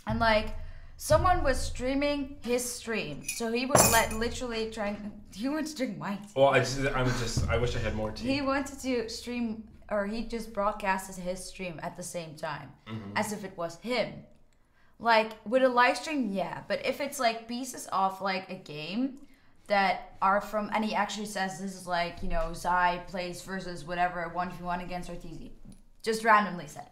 And like, someone was streaming his stream, so he was literally trying. He wanted to drink wine. Well, I wish I had more tea. He wanted to stream, or he just broadcasted his stream at the same time, as if it was him. Like with a live stream, yeah, but if it's like pieces of like a game that are from, and he actually says this is like, you know, Zy plays versus whatever 1v1 against Ortiz, just randomly said.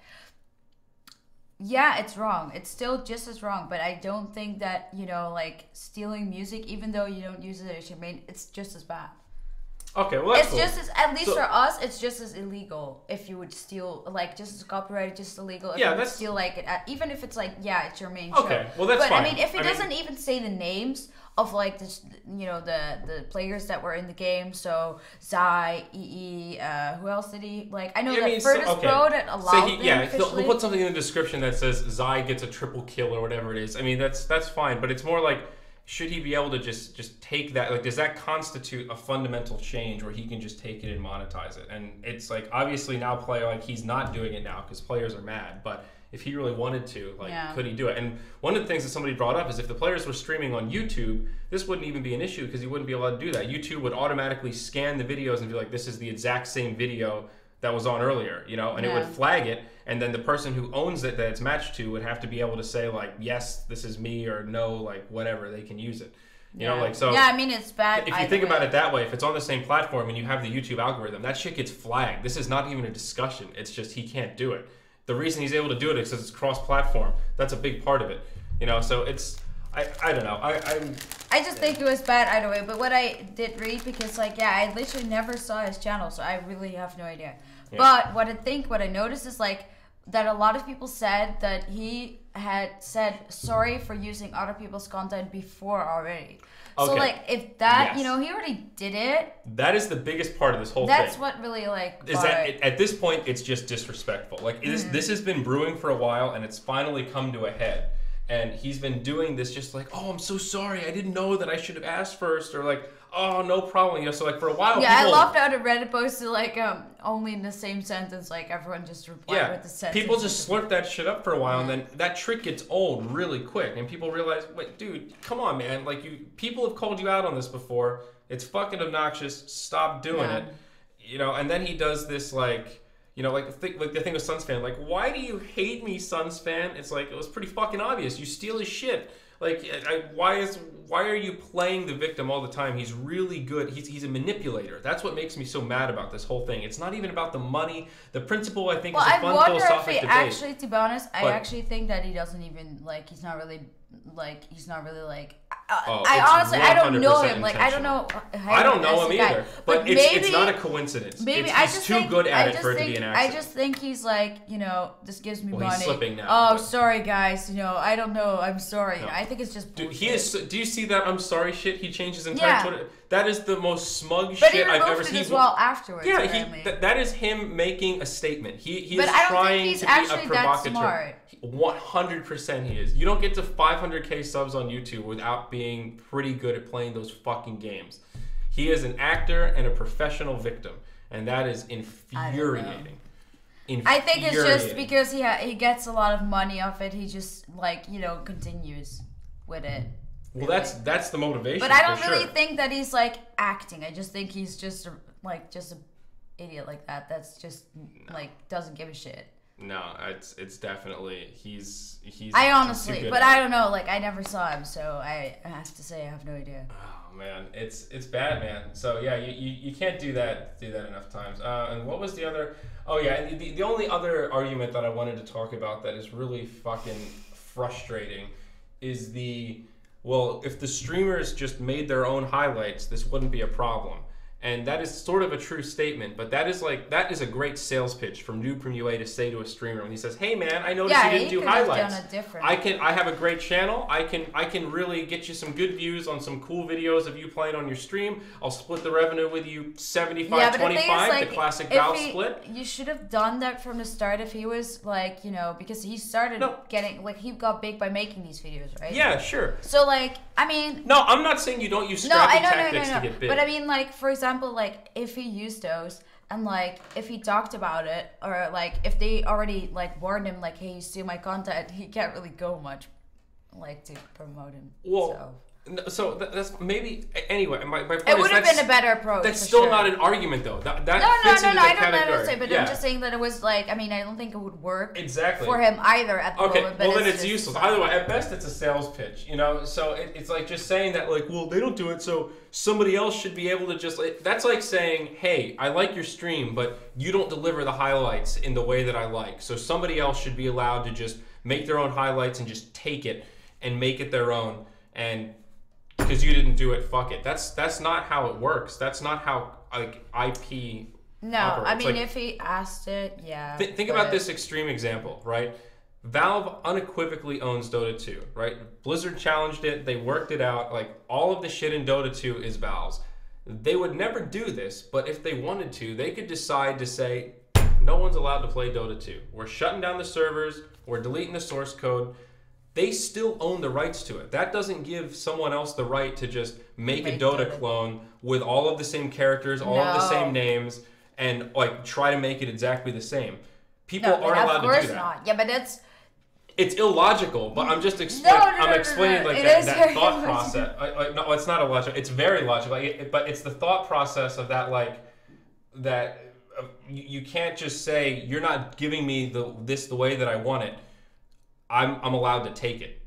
Yeah, it's wrong. It's still just as wrong, but I don't think that, you know, like stealing music, even though you don't use it as your main, it's just as bad. Okay, well that's it's just as, at least for us, it's just as illegal if you would steal, like just as copyrighted, just illegal if you would steal like it, even if it's like, yeah, it's your main show. Okay, well that's fine. But I mean, if it doesn't even say the names of like this, you know, the players that were in the game, so Zy, EE, who else did he like? I know that Virtus Pro that allowed he'll put something in the description that says Zy gets a triple kill or whatever it is. I mean, that's fine, but it's more like, should he be able to just take that? Like, does that constitute a fundamental change where he can just take it and monetize it? And it's like, obviously now he's not doing it now because players are mad, but if he really wanted to, could he do it? And one of the things that somebody brought up is if the players were streaming on YouTube, this wouldn't even be an issue because he wouldn't be allowed to do that. YouTube would automatically scan the videos and be like, this is the exact same video that was on earlier, you know, and it would flag it, and then the person who owns it that it's matched to would have to be able to say like, yes, this is me, or no, like whatever, they can use it. You know, like, so yeah, I mean, it's bad. If you think about it that way, if it's on the same platform and you have the YouTube algorithm, that shit gets flagged. This is not even a discussion. It's just he can't do it. The reason he's able to do it is because it's cross-platform. That's a big part of it. You know, so it's I don't know. I just think it was bad either way. But what I did read, because like, yeah, I literally never saw his channel, so I really have no idea. Yeah. But what I noticed is like that a lot of people said that he had said sorry for using other people's content before already. So like, if that, you know, he already did it. That is the biggest part of this whole thing. That's what really like. Is that at this point it's just disrespectful. Like this has been brewing for a while and it's finally come to a head. And he's been doing this just like, oh, I'm so sorry, I didn't know that I should have asked first, or like, oh, no problem. You know, so like for a while. Yeah, I loved how the Reddit posted like only in the same sentence, like everyone just replied with the sentence. People just slurp that shit up for a while, and then that trick gets old really quick, and people realize, wait, dude, come on, man. Like people have called you out on this before. It's fucking obnoxious. Stop doing it. You know, and then he does this like. You know, like the thing with Suns fan, like, why do you hate me, Suns fan? It's like, it was pretty fucking obvious. You steal his shit. Like, why are you playing the victim all the time? He's really good. He's a manipulator. That's what makes me so mad about this whole thing. It's not even about the money. The principle, I think, is a fun philosophic debate. Actually, to be honest, I actually think that he doesn't even, like, he's not really I don't know him. Like, I don't know him either. But it's not a coincidence. Maybe he's too good at it for it to be an accident. I just think he's like, you know, this gives me money. He's slipping now. Oh, sorry guys. You know, I don't know. I'm sorry. No. I think it's just bullshit. Dude, he is. Do you see that I'm sorry shit? He changed his entire Twitter. That is the most smug shit I've ever seen. But he removed it as well afterwards. Yeah, that is him making a statement. He is trying to be a provocateur. 100% he is. You don't get to 500k subs on YouTube without being pretty good at playing those fucking games. He is an actor and a professional victim, and that is infuriating. I think it's just because he gets a lot of money off it. He just like, you know, continues with it. Well, that's the motivation. But I don't really think that he's like acting. I just think he's just an idiot like that. That's just like doesn't give a shit. No, it's definitely he's. I honestly, but I don't know. Like I never saw him, so I have to say I have no idea. Oh man, it's bad, man. So yeah, you can't do that enough times. And what was the other? Oh yeah, and the only other argument that I wanted to talk about that is really fucking frustrating is if the streamers just made their own highlights, this wouldn't be a problem. And that is sort of a true statement, but that is a great sales pitch from NoobfromUA to say to a streamer when he says, "Hey man, I noticed you didn't do highlights. I have a great channel. I can really get you some good views on some cool videos of you playing on your stream. I'll split the revenue with you 75-25, the classic Valve split." You should have done that from the start if he was like, because he started getting he got big by making these videos, right? Yeah, sure. So like, I mean, no, I'm not saying you don't use scrappy tactics to get big. But I mean, like, for example, like if he used those and like if he talked about it, or like if they already like warned him like, hey, you steal my content, he can't really go much like to promote him. Well, so that's maybe anyway. My point it would have been a better approach. That's still not an argument though. That no, I don't say, but I'm just saying that it was like, I mean, I don't think it would work for him either at the moment. But well then it's useless. Either way, at best it's a sales pitch, So it's like just saying that like, well, they don't do it, so somebody else should be able to just. That's like saying, hey, I like your stream, but you don't deliver the highlights in the way that I like, so somebody else should be allowed to just make their own highlights and just take it and make it their own. And because you didn't do it, fuck it. That's not how it works. That's not how like IP. No, operates. I mean, like, if he asked it, yeah. Think about this extreme example, right? Valve unequivocally owns Dota 2, right? Blizzard challenged it. They worked it out. Like all of the shit in Dota 2 is Valve's. They would never do this, but if they wanted to, they could decide to say, no one's allowed to play Dota 2. We're shutting down the servers. We're deleting the source code. They still own the rights to it. That doesn't give someone else the right to just make a Dota clone with all of the same characters, all of the same names, and like try to make it exactly the same. People aren't allowed to do that. Of course not. Yeah, but it's illogical. But I'm just explaining like that thought process. No, it's not illogical. It's very logical. But it's the thought process of that you can't just say you're not giving me the way that I want it. I'm allowed to take it.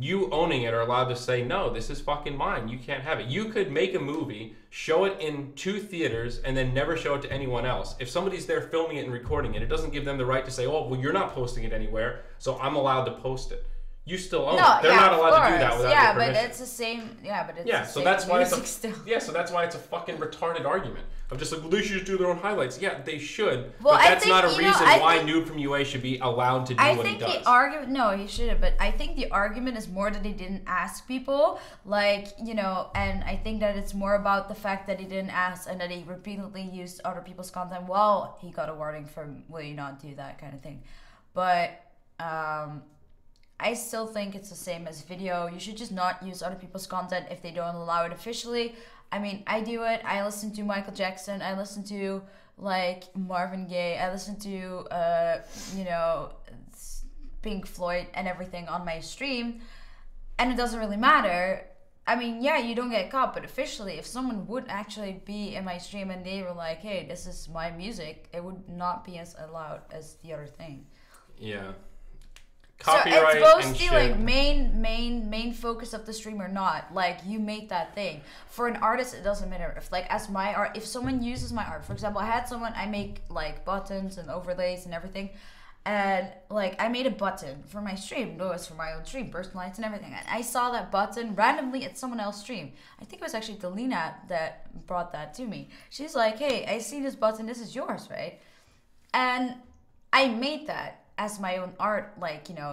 You owning it are allowed to say, no, this is fucking mine. You can't have it. You could make a movie, show it in 2 theaters, and then never show it to anyone else. If somebody's there filming it and recording it, it doesn't give them the right to say, oh, well, you're not posting it anywhere, so I'm allowed to post it. You still own it. They're not allowed to do that without your permission. But it's the same. Yeah, but it's the so same that's why music still. Yeah, so that's why it's a fucking retarded argument. I'm just like, well, they should just do their own highlights. Yeah, they should. Well, but that's not a reason why NoobfromUA should be allowed to do what he does. I think the argument, no, he shouldn't. But I think the argument is more that he didn't ask people, and I think that it's more about the fact that he didn't ask and that he repeatedly used other people's content. Well, he got a warning from, will you not do that kind of thing. But I still think it's the same as video. You should just not use other people's content if they don't allow it officially. I mean, I do it. I listen to Michael Jackson. I listen to, Marvin Gaye. I listen to, Pink Floyd and everything on my stream. And it doesn't really matter. I mean, yeah, you don't get caught. But officially, if someone would actually be in my stream and they were like, hey, this is my music, it would not be as allowed as the other thing. Yeah. Copyright, so it's both stealing main focus of the stream or not. Like, you made that thing. For an artist, it doesn't matter. If someone uses my art, for example, I make buttons and overlays and everything, and I made a button for my stream. No, it's for my own stream, personalized and everything. And I saw that button randomly at someone else's stream. I think it was actually Delina that brought that to me. She's like, hey, I see this button. This is yours, right? And I made that as my own art,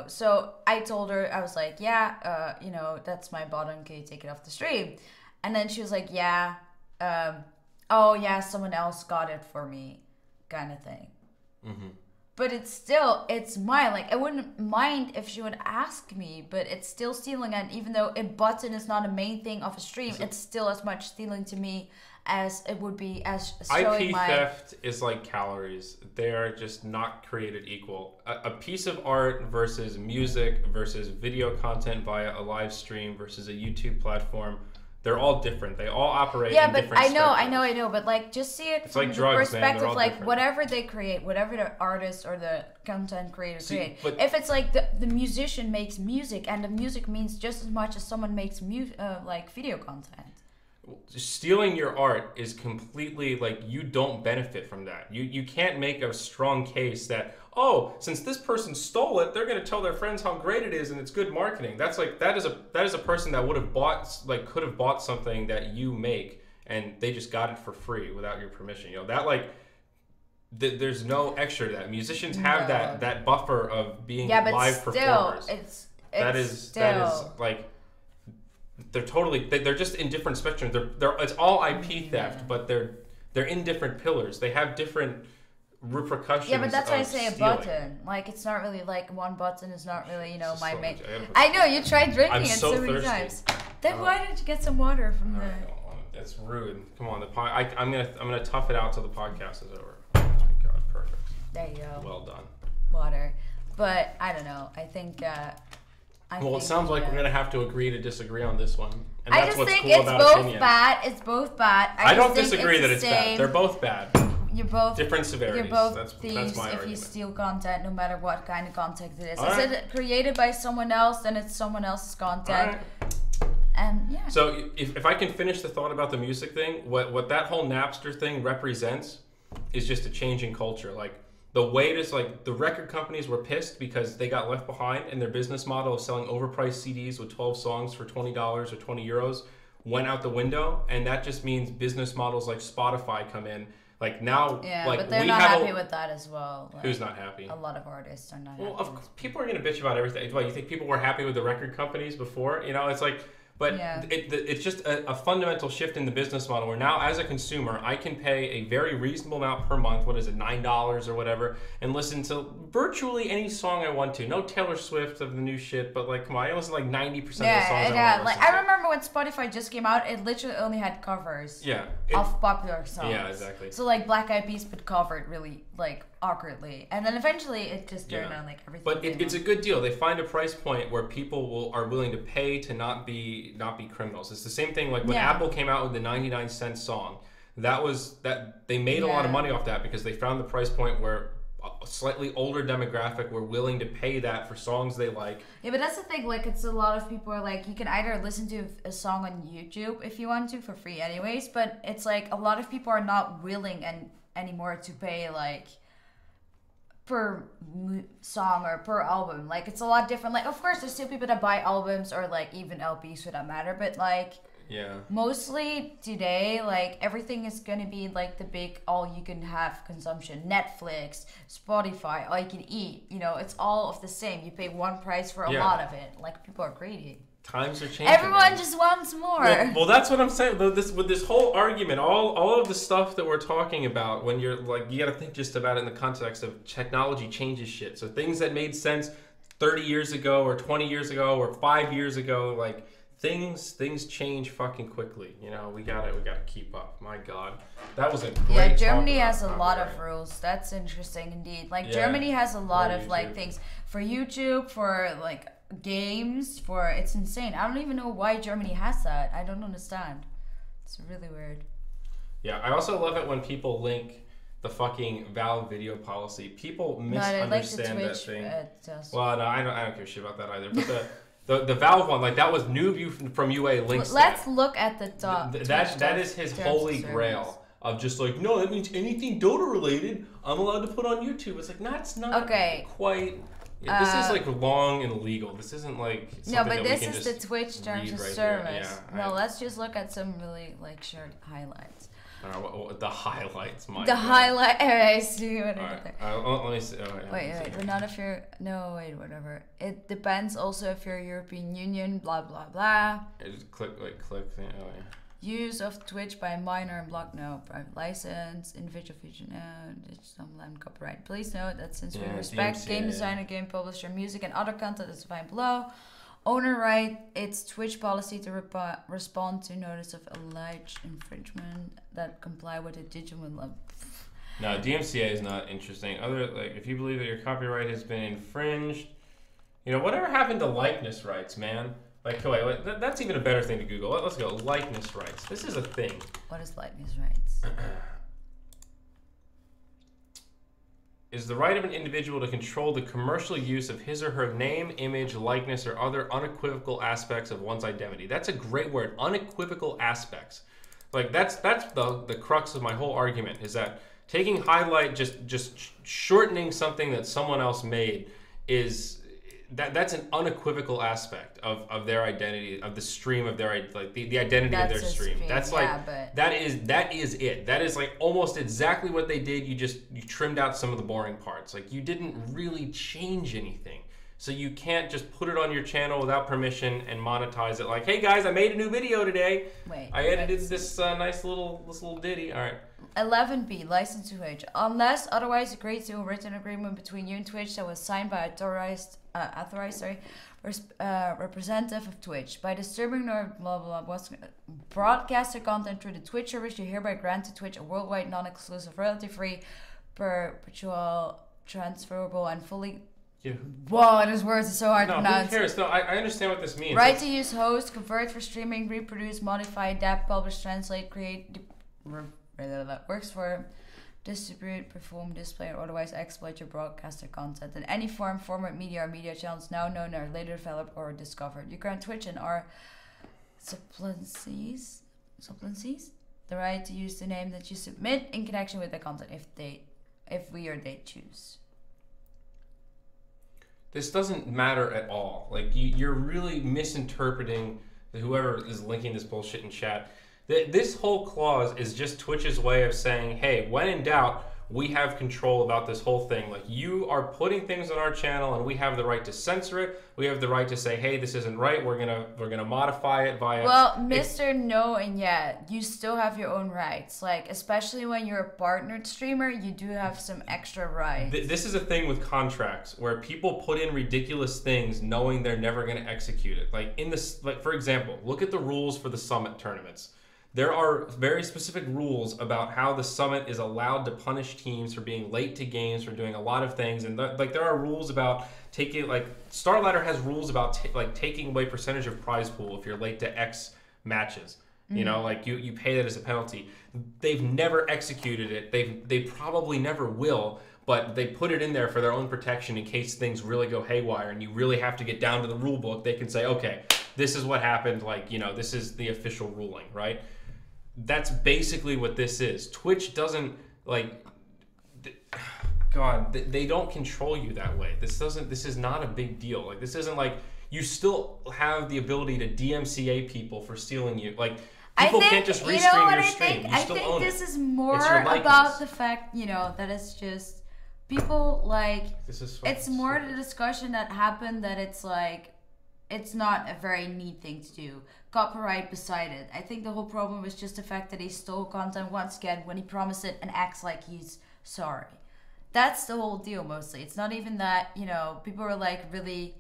so I told her, I was like, yeah, that's my button, can you take it off the stream? And then she was like, yeah, oh yeah, someone else got it for me, kind of thing. Mm-hmm. But it's mine. I wouldn't mind if she would ask me, but it's still stealing. And even though a button is not a main thing of a stream, it's still as much stealing to me as it would be as showing IP theft is like calories. They are just not created equal. A piece of art versus music versus video content via a live stream versus a YouTube platform, they're all different. They all operate yeah, in but different I know, but like just see it It's from like the drugs, man. They're perspective, all like different. whatever they create, whatever the artist or the content creator create. but- If it's like the musician makes music, and the music means just as much as someone makes like video content. Stealing your art is completely like you don't benefit from that. You can't make a strong case that, oh, since this person stole it, they're going to tell their friends how great it is and it's good marketing. That's like that is a person that would have could have bought something that you make and they just got it for free without your permission. You know, that like there's no extra to that. Musicians have that buffer of being live performers. That is like they're just in different spectrums. It's all IP theft, but they're in different pillars. They have different repercussions. Yeah, but that's why I say stealing. a button. Like it's not really like one button is not really, you know, my so main. much. I know you tried drinking I'm it so so many thirsty. times. Then why didn't you get some water from the? That's rude. Come on, I'm gonna tough it out till the podcast is over. Oh my god, perfect. There you go. Well done. Water, but I don't know. I think. It sounds like we're gonna have to agree to disagree on this one. And I that's just what's think cool it's about both opinion. bad. It's both bad. I don't just think disagree that the it's bad. same. They're both bad. You're both Different severities. You're both That's thieves my if argument. you steal content, no matter what kind of content it is. All Is right. it created by someone else? Then it's someone else's content. All right. And yeah. So if I can finish the thought about the music thing, what that whole Napster thing represents is just a change in culture. Like the way it is, like the record companies were pissed because they got left behind and their business model of selling overpriced CDs with 12 songs for $20 or 20 euros went out the window. And that just means business models like Spotify come in. Like now, Yeah, like but they're we not have happy with that as well. Like, who's not happy? A lot of artists are not Well, happy. of course, people are going to bitch about everything. What, you think people were happy with the record companies before? You know, it's like, but Yeah. it's just a fundamental shift in the business model where now, as a consumer, I can pay a very reasonable amount per month. What is it, $9 or whatever, and listen to virtually any song I want to. No Taylor Swift of the new shit, but like, come on, I listen to like 90% of the songs I want to like listen I to. remember when Spotify just came out, it literally only had covers. Yeah. Of popular songs. Yeah, exactly. So like Black Eyed Peas but covered really like awkwardly, and then eventually it just turned on like everything. But it's a good deal. They find a price point where people are willing to pay to not be criminals. It's the same thing like when Apple came out with the 99-cent song. That they made a lot of money off that because they found the price point where a slightly older demographic were willing to pay that for songs they like. Yeah, but that's the thing. Like, it's a lot of people are like, you can either listen to a song on YouTube if you want to for free, anyways. But it's like a lot of people are not willing anymore to pay like per song or per album. Like, it's a lot different. Like, of course, there's still people that buy albums or like even LPs for that matter. But like, mostly today, like everything is gonna be like the big all-you-can-have consumption. Netflix, Spotify, all you can eat. You know, it's all of the same. You pay one price for a lot of it. Like, people are greedy. Times are changing. Everyone just wants more. Well, that's what I'm saying. With this whole argument, all of the stuff that we're talking about, when you're like, you got to think just about it in the context of technology changes shit. So things that made sense 30 years ago or 20 years ago or 5 years ago, like things change fucking quickly. You know, we gotta keep up. My God, that was a great. Yeah, Germany has a lot of rules. That's interesting indeed. Like Germany has a lot of like things for YouTube, for like games, for it's insane. I don't even know why Germany has that. I don't understand. It's really weird. Yeah, I also love it when people link the fucking Valve video policy. People misunderstand that thing. Well, no, I don't give a shit about that either. But the Valve one, like that was NoobfromUA links. Let's look at the top. That is his holy grail of just like, no, that means anything Dota related I'm allowed to put on YouTube. It's like, no, it's not quite. Yeah, this is like long and legal. This isn't like no, but this is the Twitch terms of service. No, let's just look at some really like short highlights. The highlights, the highlight. I see what I did there. Let me see. Wait, but not if you're. No, wait, whatever. It depends also if you're European Union. Blah blah blah. Just click. Thing. Oh yeah. Use of Twitch by minor and block, no. Private license, individual feature, no. Digital land copyright. Please note that since we respect DMCA, game designer, game publisher, music, and other content as defined below, owner right, it's Twitch policy to respond to notice of alleged infringement that comply with the digital law. No, DMCA is not interesting. If you believe that your copyright has been infringed, you know, whatever happened to likeness rights, man? Like, wait, that's even a better thing to Google. Let's go. Likeness rights. This is a thing. What is likeness rights? Is the right of an individual to control the commercial use of his or her name, image, likeness, or other unequivocal aspects of one's identity. That's a great word, unequivocal aspects. Like that's the crux of my whole argument, is that taking highlight, just shortening something that someone else made is that's an unequivocal aspect of their identity, of the stream of their, like the identity of their stream. That's like, that is it. That is like almost exactly what they did. You trimmed out some of the boring parts. Like you didn't really change anything. So you can't just put it on your channel without permission and monetize it. Like, hey guys, I made a new video today. Wait. I edited this nice little ditty. All right. 11B, license to Twitch. Unless otherwise agreed to a written agreement between you and Twitch that was signed by authorized representative of Twitch. By disturbing or blah blah blah broadcaster content through the Twitch service, you hereby grant to Twitch a worldwide, non-exclusive, royalty-free, perpetual, transferable, and fully. Yeah. Whoa, those words are so hard to pronounce. Who cares? No, I understand what this means. Right to use, host, convert for streaming, reproduce, modify, adapt, publish, translate, create, works for, distribute, perform, display, or otherwise exploit your broadcaster content in any form, format, media, or media channels now known or later developed or discovered. You grant Twitch and our supplancies the right to use the name that you submit in connection with the content if we or they choose. This doesn't matter at all. Like you're really misinterpreting whoever is linking this bullshit in chat. This whole clause is just Twitch's way of saying, hey, when in doubt, we have control about this whole thing. Like you are putting things on our channel and we have the right to censor it. We have the right to say, hey, this isn't right. We're gonna modify it via. Well, Mr. No and yeah, you still have your own rights. Like especially when you're a partnered streamer, you do have some extra rights. This is a thing with contracts where people put in ridiculous things knowing they're never gonna execute it. Like for example, look at the rules for the Summit tournaments. There are very specific rules about how the Summit is allowed to punish teams for being late to games, for doing a lot of things, and there are rules about taking, like Starladder has rules about taking away percentage of prize pool if you're late to X matches. You know, like you pay that as a penalty. They've never executed it. They probably never will, but they put it in there for their own protection in case things really go haywire and you really have to get down to the rule book. They can say, okay, this is what happened. Like, you know, this is the official ruling, right? That's basically what this is. Twitch doesn't, like, God, they don't control you that way. This is not a big deal. Like, this isn't like, you still have the ability to DMCA people for stealing you. Like, people can't just restream your stream. You still own it. I think this is more about the fact, you know, that it's just people, like, it's more the discussion that happened that it's like, it's not a very neat thing to do. Copyright beside it. I think the whole problem was just the fact that he stole content once again when he promised it and acts like he's sorry. That's the whole deal mostly. It's not even that, you know, people are like really...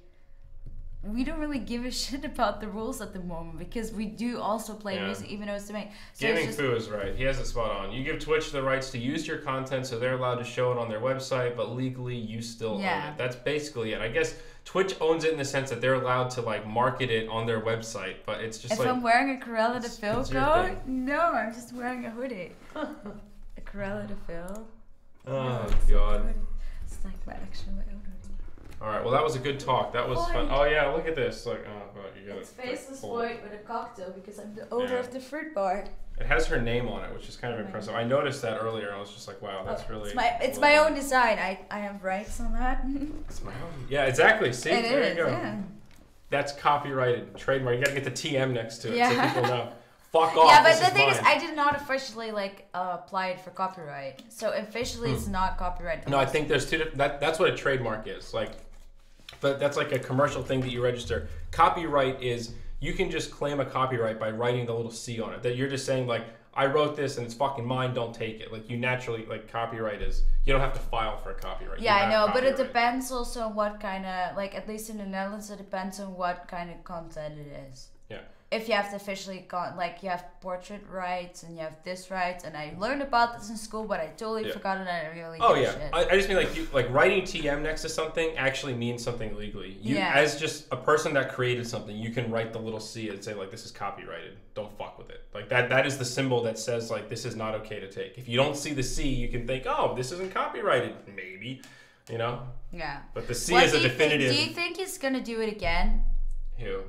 We don't really give a shit about the rules at the moment because we do also play music even though it's domain. So Gaming Foo is right. He has it spot on. You give Twitch the rights to use your content so they're allowed to show it on their website, but legally you still own it. That's basically it. I guess Twitch owns it in the sense that they're allowed to like market it on their website, but it's just if I'm wearing a Corella de Phil coat, no, I'm just wearing a hoodie. A Corella de Phil. Oh God. It's like my extra own hoodie. All right, well that was a good talk. That was fun. Oh yeah, look at this. Like, oh God, you got it. It's faceless void with a cocktail because I'm the owner of the fruit bar. It has her name on it, which is kind of impressive. I noticed that earlier. I was just like, wow, that's really. It's my own design. I have rights on that. It's my own. Yeah, exactly. See, there you go. Yeah. That's copyrighted, trademark. You gotta get the TM next to it so people know. Fuck off. Yeah, but the thing is, I did not officially like apply it for copyright. So officially, it's not copyright. No, I think there's two. That's what a trademark is. Like, but that's like a commercial thing that you register. Copyright is you can just claim a copyright by writing the little C on it. That you're just saying like, I wrote this and it's fucking mine. Don't take it. Like you naturally like copyright is. You don't have to file for a copyright. Yeah, I know, but it depends also on what kind of like at least in the Netherlands it depends on what kind of content it is. Yeah. If you have to officially like you have portrait rights and you have this rights, and I learned about this in school, but I totally forgot it. I really shit. I just mean like writing TM next to something actually means something legally. You as just a person that created something, you can write the little C and say like this is copyrighted. Don't fuck with it. Like that is the symbol that says like this is not okay to take. If you don't see the C, you can think, oh, this isn't copyrighted. Maybe, you know. Yeah. But the C is a definitive. Do you think he's gonna do it again? Who?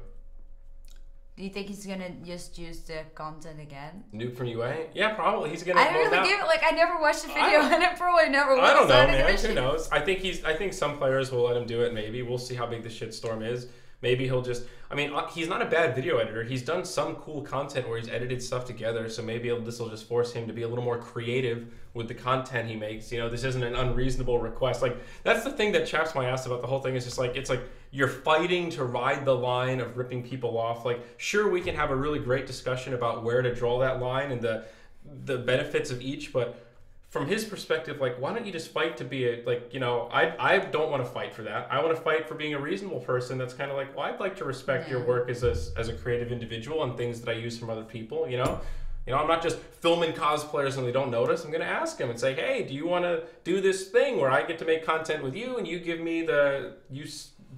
Do you think he's gonna just use the content again? NoobfromUA? Yeah, probably. He's gonna. I don't really give it. Like I never watched the video, and I probably never will. I don't know, man. Who knows? I think some players will let him do it. Maybe we'll see how big the shitstorm is. Maybe he'll just. I mean, he's not a bad video editor. He's done some cool content where he's edited stuff together. So maybe this will just force him to be a little more creative with the content he makes. You know, this isn't an unreasonable request. Like that's the thing that chaps my ass about the whole thing. Is just like it's like you're fighting to ride the line of ripping people off. Like sure, we can have a really great discussion about where to draw that line and the benefits of each, but from his perspective, like, why don't you just fight to be I don't want to fight for that. I want to fight for being a reasonable person that's kind of like, well, I'd like to respect your work as a creative individual and things that I use from other people, you know? You know, I'm not just filming cosplayers and they don't notice. I'm going to ask them and say, hey, do you want to do this thing where I get to make content with you and you give me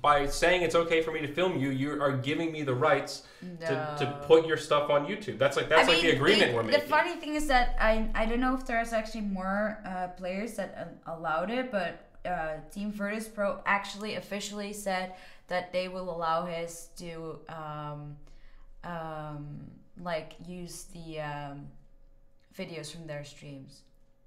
by saying it's okay for me to film you, you are giving me the rights to put your stuff on YouTube. That's like the agreement we're making. The funny thing is that I don't know if there's actually more players that allowed it, but Team Virtus Pro actually officially said that they will allow his to like use the videos from their streams.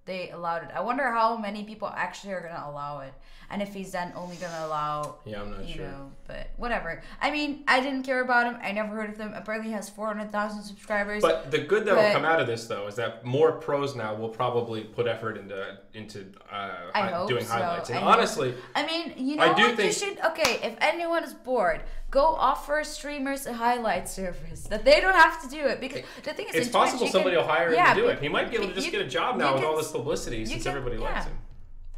They allowed it. I wonder how many people actually are going to allow it. And if he's then only going to allow... Yeah, I'm not sure. But whatever. I mean, I didn't care about him. I never heard of him. Apparently he has 400,000 subscribers. But the good that will come out of this, though, is that more pros now will probably put effort into doing highlights. And honestly... I mean, you know what you should... Okay, if anyone is bored, go offer streamers a highlight service. That they don't have to do it. Because the thing is... It's possible somebody will hire him to do it. He might be able to just get a job now with all this publicity since everybody likes him.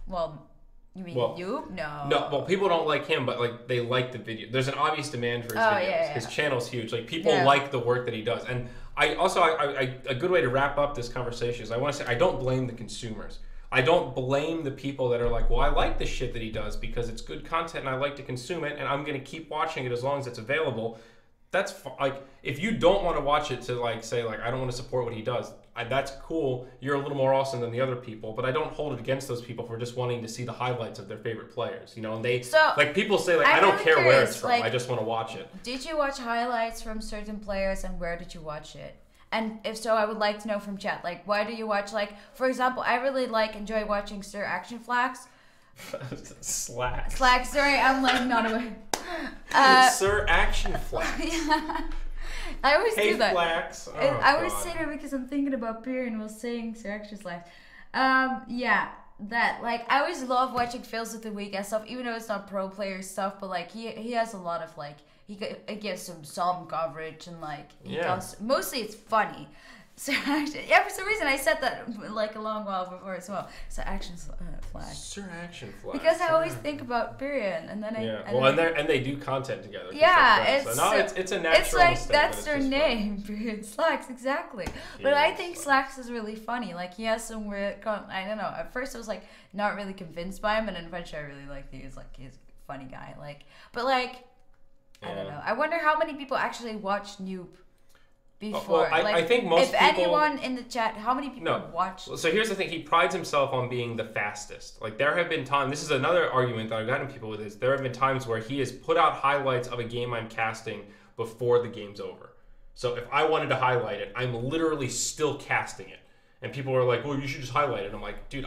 Well... You mean Noob? No. No, well, people don't like him, but like they like the video. There's an obvious demand for his videos. Yeah. His channel's huge. Like people like the work that he does. And I also, a good way to wrap up this conversation is I want to say I don't blame the consumers. I don't blame the people that are like, well, I like the shit that he does because it's good content and I like to consume it and I'm going to keep watching it as long as it's available. That's like, if you don't want to watch it to like say like I don't want to support what he does, that's cool. You're a little more awesome than the other people, but I don't hold it against those people for just wanting to see the highlights of their favorite players, you know. And they like people say like I don't care where it's from. Like, I just want to watch it. Did you watch highlights from certain players and where did you watch it? And if so, I would like to know from chat. Like, why do you watch? Like, for example, I really enjoy watching Sir Action Flags. Slacks. Slacks. Sorry, I'm like not aware. Sir Action Flags. Yeah. I always do that. Flax. Oh, I always say that because I'm thinking about Period while saying Sir Action Flags. Yeah, that. Like, I always love watching Fails of the Week and stuff, even though it's not pro player stuff, but like he has a lot of like he gives some coverage and like he does. Mostly it's funny. So actually, for some reason I said that like a long while before as well. So Action Flag. Sir Action Flag. Because I always think about Period, and then and they do content together. Yeah, it's a natural. It's like that's their name. Period. Slacks, exactly. But I think Slacks is really funny. Like he has some weird. I don't know. At first I was like not really convinced by him, and then eventually I really liked he's like he's a funny guy. Like, but like I don't know. I wonder how many people actually watch Noob. Before. Well, I think most people... If anyone in the chat, how many people watch? So here's the thing. He prides himself on being the fastest. Like, there have been times... This is another argument that I've gotten people with is there have been times where he has put out highlights of a game I'm casting before the game's over. So if I wanted to highlight it, I'm literally still casting it. And people are like, well, you should just highlight it. I'm like, dude,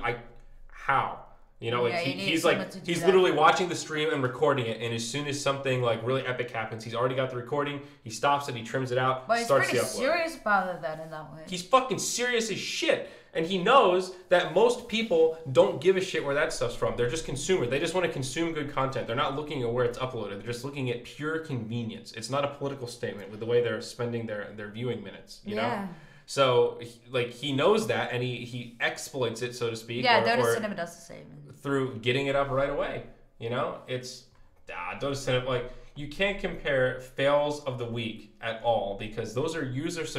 how? You know, like he's literally watching the stream and recording it, and as soon as something like really epic happens, he's already got the recording. He stops it, he trims it out, starts the upload. He's pretty serious about it then in that way. He's fucking serious as shit, and he knows that most people don't give a shit where that stuff's from. They're just consumers. They just want to consume good content. They're not looking at where it's uploaded. They're just looking at pure convenience. It's not a political statement with the way they're spending their viewing minutes. You know. So, like, he knows that, and he exploits it, so to speak. Yeah, Dota Cinema does the same. Through getting it up right away. You know? It's... Dota Cinema, like... you can't compare fails of the week at all because those are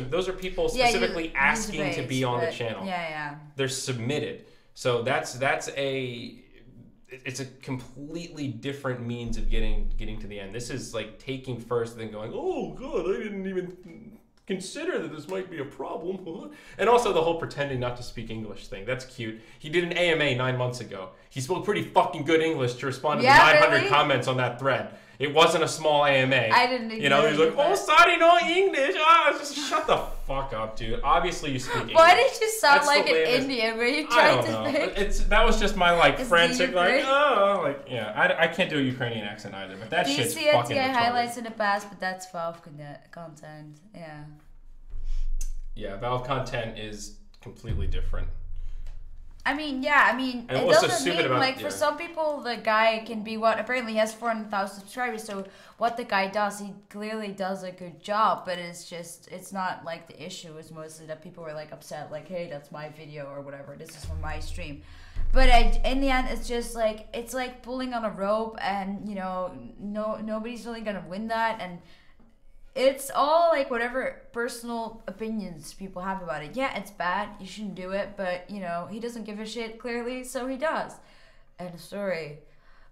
those are people specifically asking to be on the channel. Yeah. They're submitted. So it's a completely different means of getting to the end. This is like taking first and then going, oh god, I didn't even consider that this might be a problem. And also the whole pretending not to speak English thing. That's cute. He did an AMA 9 months ago. He spoke pretty fucking good English to respond to the 900 really? comments on that thread. It wasn't a small AMA. I didn't even he's like, oh, sorry, no English. Just shut the fuck up, dude. Obviously you speak English. Why did you sound That's like an Indian when you tried to think? That was just my frantic I can't do a Ukrainian accent either, but that shit's fucking retarded. highlights in the past, but that's Valve content. Yeah. Yeah, Valve content is completely different. And it doesn't mean, for some people, the guy can be apparently he has 400,000 subscribers, so what the guy does, he clearly does a good job, but it's not like the issue is mostly that people were like upset, like, hey, that's my video or whatever, this is from my stream. But in the end, it's just like, it's like pulling on a rope and, nobody's really gonna win that, and it's all like whatever personal opinions people have about it. Yeah, it's bad. You shouldn't do it. But, he doesn't give a shit clearly, so he does. End of story.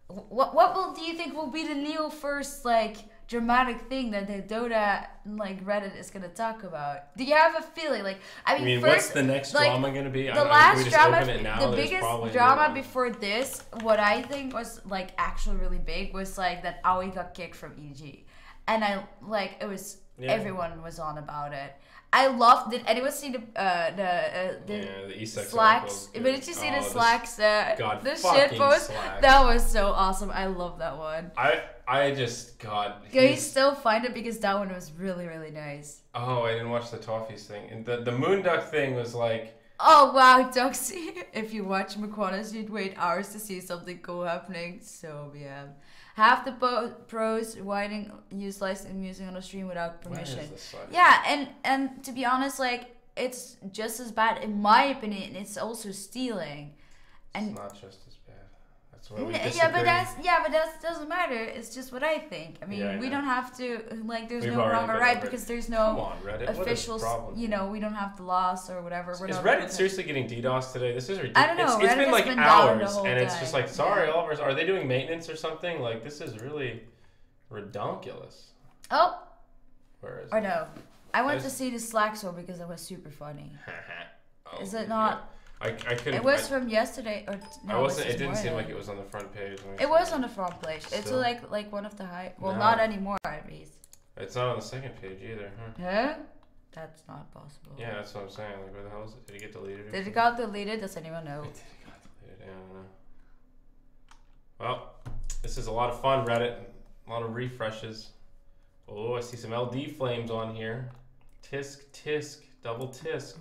What do you think will be the new first, like, dramatic thing that the Dota, like, Reddit is going to talk about? Do you have a feeling? Like, first, what's the next drama going to be? The last drama, the biggest drama before this, what I think was, like, actually really big was, like, that Aoi got kicked from EG. And everyone was on about it. I loved it. Anyone see the Slacks? But did you see the Slacks? The shit post? That was so awesome. I love that one. I just got. Can you still find it because that one was really, really nice. Oh, I didn't watch the Toffees thing. And the Moon Duck thing was like. Oh wow, Doxy! If you watch Maquannas, you'd wait hours to see something cool happening. So yeah. Half the pros use licensing music on the stream without permission. Yeah, and to be honest, like, it's just as bad in my opinion. It's also stealing. And it's not just as bad. That's why we disagree. but that doesn't matter. It's just what I think. I mean, we don't have to, like, there's no wrong or right because there's no official, we don't have the laws or whatever. Is Reddit seriously getting DDoS today? This is ridiculous. I don't know. It's been like hours, and it's just like, sorry, Oliver, are they doing maintenance or something? Like, this is really redonkulous. Oh. Where is it? Or no. I went to see the Slack show because it was super funny. Is it not? I couldn't. It was from yesterday, or no? It didn't seem like it was on the front page. It was on the front page. It's like one of the high. Well, not anymore at least. It's not on the second page either, huh? Huh? That's not possible. Yeah, that's what I'm saying. Like, where the hell is it? Did it get deleted? Did it got deleted? Does anyone know? It got deleted. I don't know. Well, this is a lot of fun, Reddit. A lot of refreshes. Oh, I see some LD flames on here. Tisk, double tisk.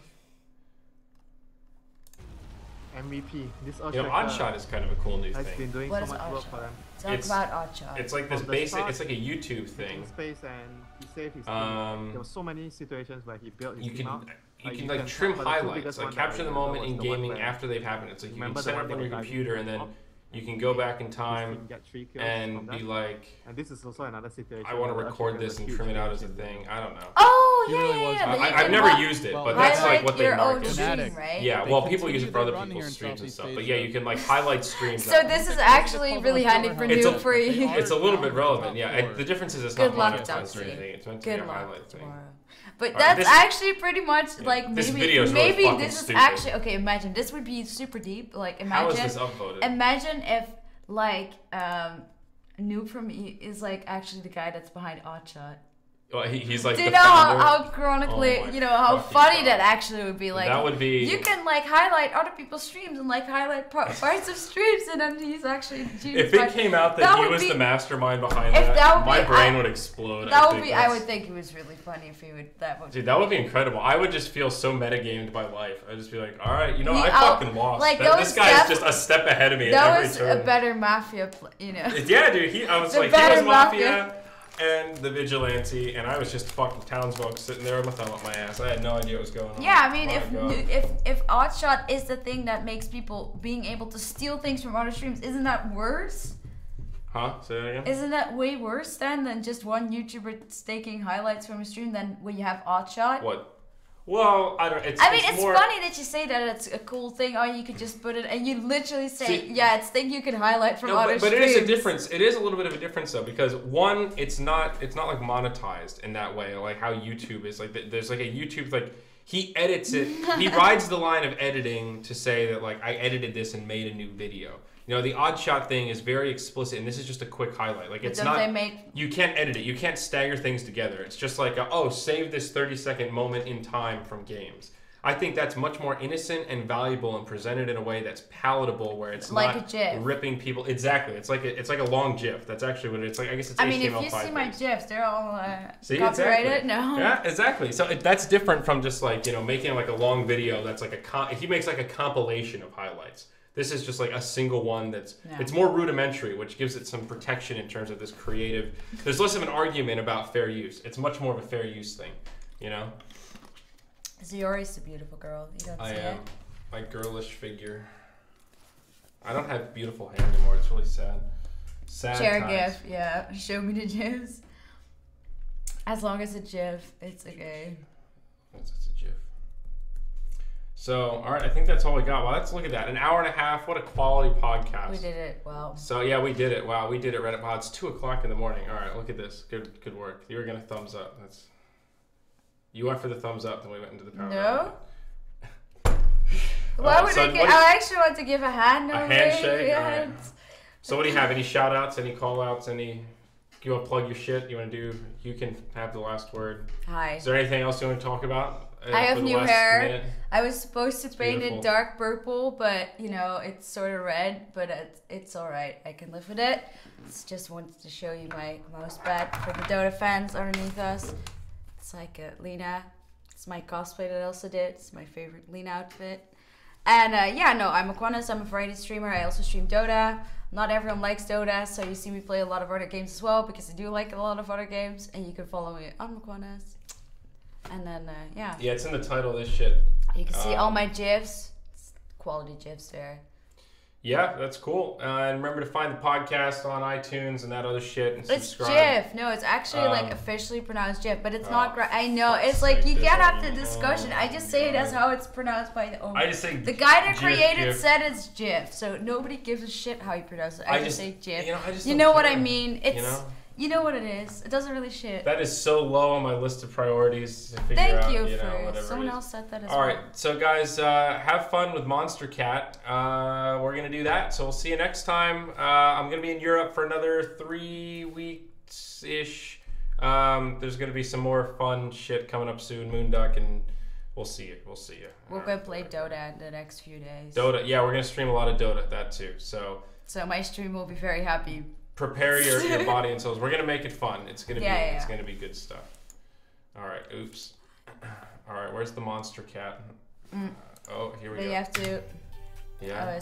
MVP. This Oddshot is kind of a cool new thing. Been doing what so much work for them. Talk about Oddshot. It's like this basic. It's like a YouTube thing. Space and he saved his team. There were so many situations where he built his team out. You can like trim highlights, like capture the moment in gaming after they've happened. It's like you can set up on your computer and then you can go back in time and be like, and this is also another situation. I want to record this and trim it out as a thing. I don't know. Oh yeah. I've never used it, but that's like what they market. Stream, right? Yeah, well, people use it for other people's streams and stuff. But yeah, you can like highlight streams. So this is actually really handy for noob for you. It's a little bit relevant. Yeah, the difference is it's not monetized or anything. It's meant to be a highlight thing. But that's actually pretty much like maybe this is actually okay. Imagine this would be super deep. Like imagine. How is this upvoted? Imagine if like NoobfromUA is like actually the guy that's behind Oddshot. Well, he's like. Do you know how chronically, how funny that actually would be? Like that would be. You can like highlight other people's streams and like highlight parts of streams, and then he's actually. If it came out that he was the mastermind behind that, my brain would explode. That would be. I would think it was really funny if he would. Dude, that would be incredible. I would just feel so metagamed by life. I'd just be like, all right, I fucking lost. Like this guy is just a step ahead of me. That was a better mafia, Yeah, dude. I was like, he was mafia. And the vigilante, and I was just fucking townsfolk sitting there with my thumb up my ass. I had no idea what was going on. Yeah, I mean, if Oddshot is the thing that makes people being able to steal things from other streams, isn't that worse? Huh? Say that again? Isn't that way worse than just one YouTuber taking highlights from a stream than when you have Oddshot? What? Well, I don't. It's more... funny that you say that it's a cool thing. Oh, you could just put it, and you literally say, yeah, it's thing you can highlight from other streams. But it is a difference. It is a little bit of a difference though, because one, it's not like monetized in that way, like how YouTube is. Like there's like a YouTube like he edits it. He rides the line of editing to say that like I edited this and made a new video. You know, the Oddshot thing is very explicit, and this is just a quick highlight. Like it's not. You can't edit it. You can't stagger things together. It's just like, save this 30-second moment in time from games. I think that's much more innocent and valuable, and presented in a way that's palatable, where it's like not a GIF. Ripping people. Exactly. It's like a long GIF. That's actually what it's like. I guess it's HTML5. I mean, if you see my GIFs, they're all Exactly. copyrighted. No. Yeah, exactly. So that's different from just like making like a long video. That's like he makes like a compilation of highlights. This is just like a single one it's more rudimentary, which gives it some protection in terms of this creative. There's less of an argument about fair use. It's much more of a fair use thing, you know? Zyori's a beautiful girl. You don't see it? I am. My girlish figure. I don't have beautiful hair anymore. It's really sad. Sad Share times. GIF, yeah. Show me the GIFs. As long as it's GIF, it's okay. It's a GIF. So, all right, I think that's all we got. Well, let's look at that. An hour and a half. What a quality podcast. We did it. Wow. So, yeah, we did it. Wow, we did it. Reddit. Wow, it's 2 o'clock in the morning. All right, look at this. Good work. You were going to thumbs up. You went for the thumbs up, then we went into the power. No. Why would I actually want to give a hand. A handshake? All right. So, what do you have? Any shout-outs? Any call-outs? You want to plug your shit? You can have the last word. Hi. Is there anything else you want to talk about? I have new hair. Minute? I was supposed to paint it dark purple, but it's sort of red, but it's alright. I can live with it. Just wanted to show you my mouse pad for the Dota fans underneath us. It's like a Lena. It's my cosplay that I also did. It's my favorite Lena outfit. And I'm Maquannas. I'm a variety streamer. I also stream Dota. Not everyone likes Dota, so you see me play a lot of other games as well, because I do like a lot of other games. And you can follow me on Maquannas. And then, yeah, it's in the title of this shit. You can see all my GIFs. It's quality GIFs there. Yeah, that's cool. And remember to find the podcast on iTunes and that other shit and subscribe. It's GIF. No, it's actually like officially pronounced GIF, but it's not. I know. It's like you can't have the discussion. I just say it as how it's pronounced by the owner. I just say the guy that created said it's GIF, so nobody gives a shit how you pronounce it. I just say GIF. You know what I mean? It's. You know what it is. It doesn't really shit. That is so low on my list of priorities to figure out. Thank you for someone else said that as well. All right, so guys, have fun with Monster Cat. We're gonna do that. So we'll see you next time. I'm gonna be in Europe for another 3 weeks ish. There's gonna be some more fun shit coming up soon. Moonduck, and we'll see you. We're gonna play Dota in the next few days. Dota, yeah, we're gonna stream a lot of Dota. That too. So my stream will be very happy. Prepare your body and souls. We're gonna make it fun. It's gonna it's gonna be good stuff. All right. Oops. All right. Where's the Monster Cat? Here we go. You have to. Yeah.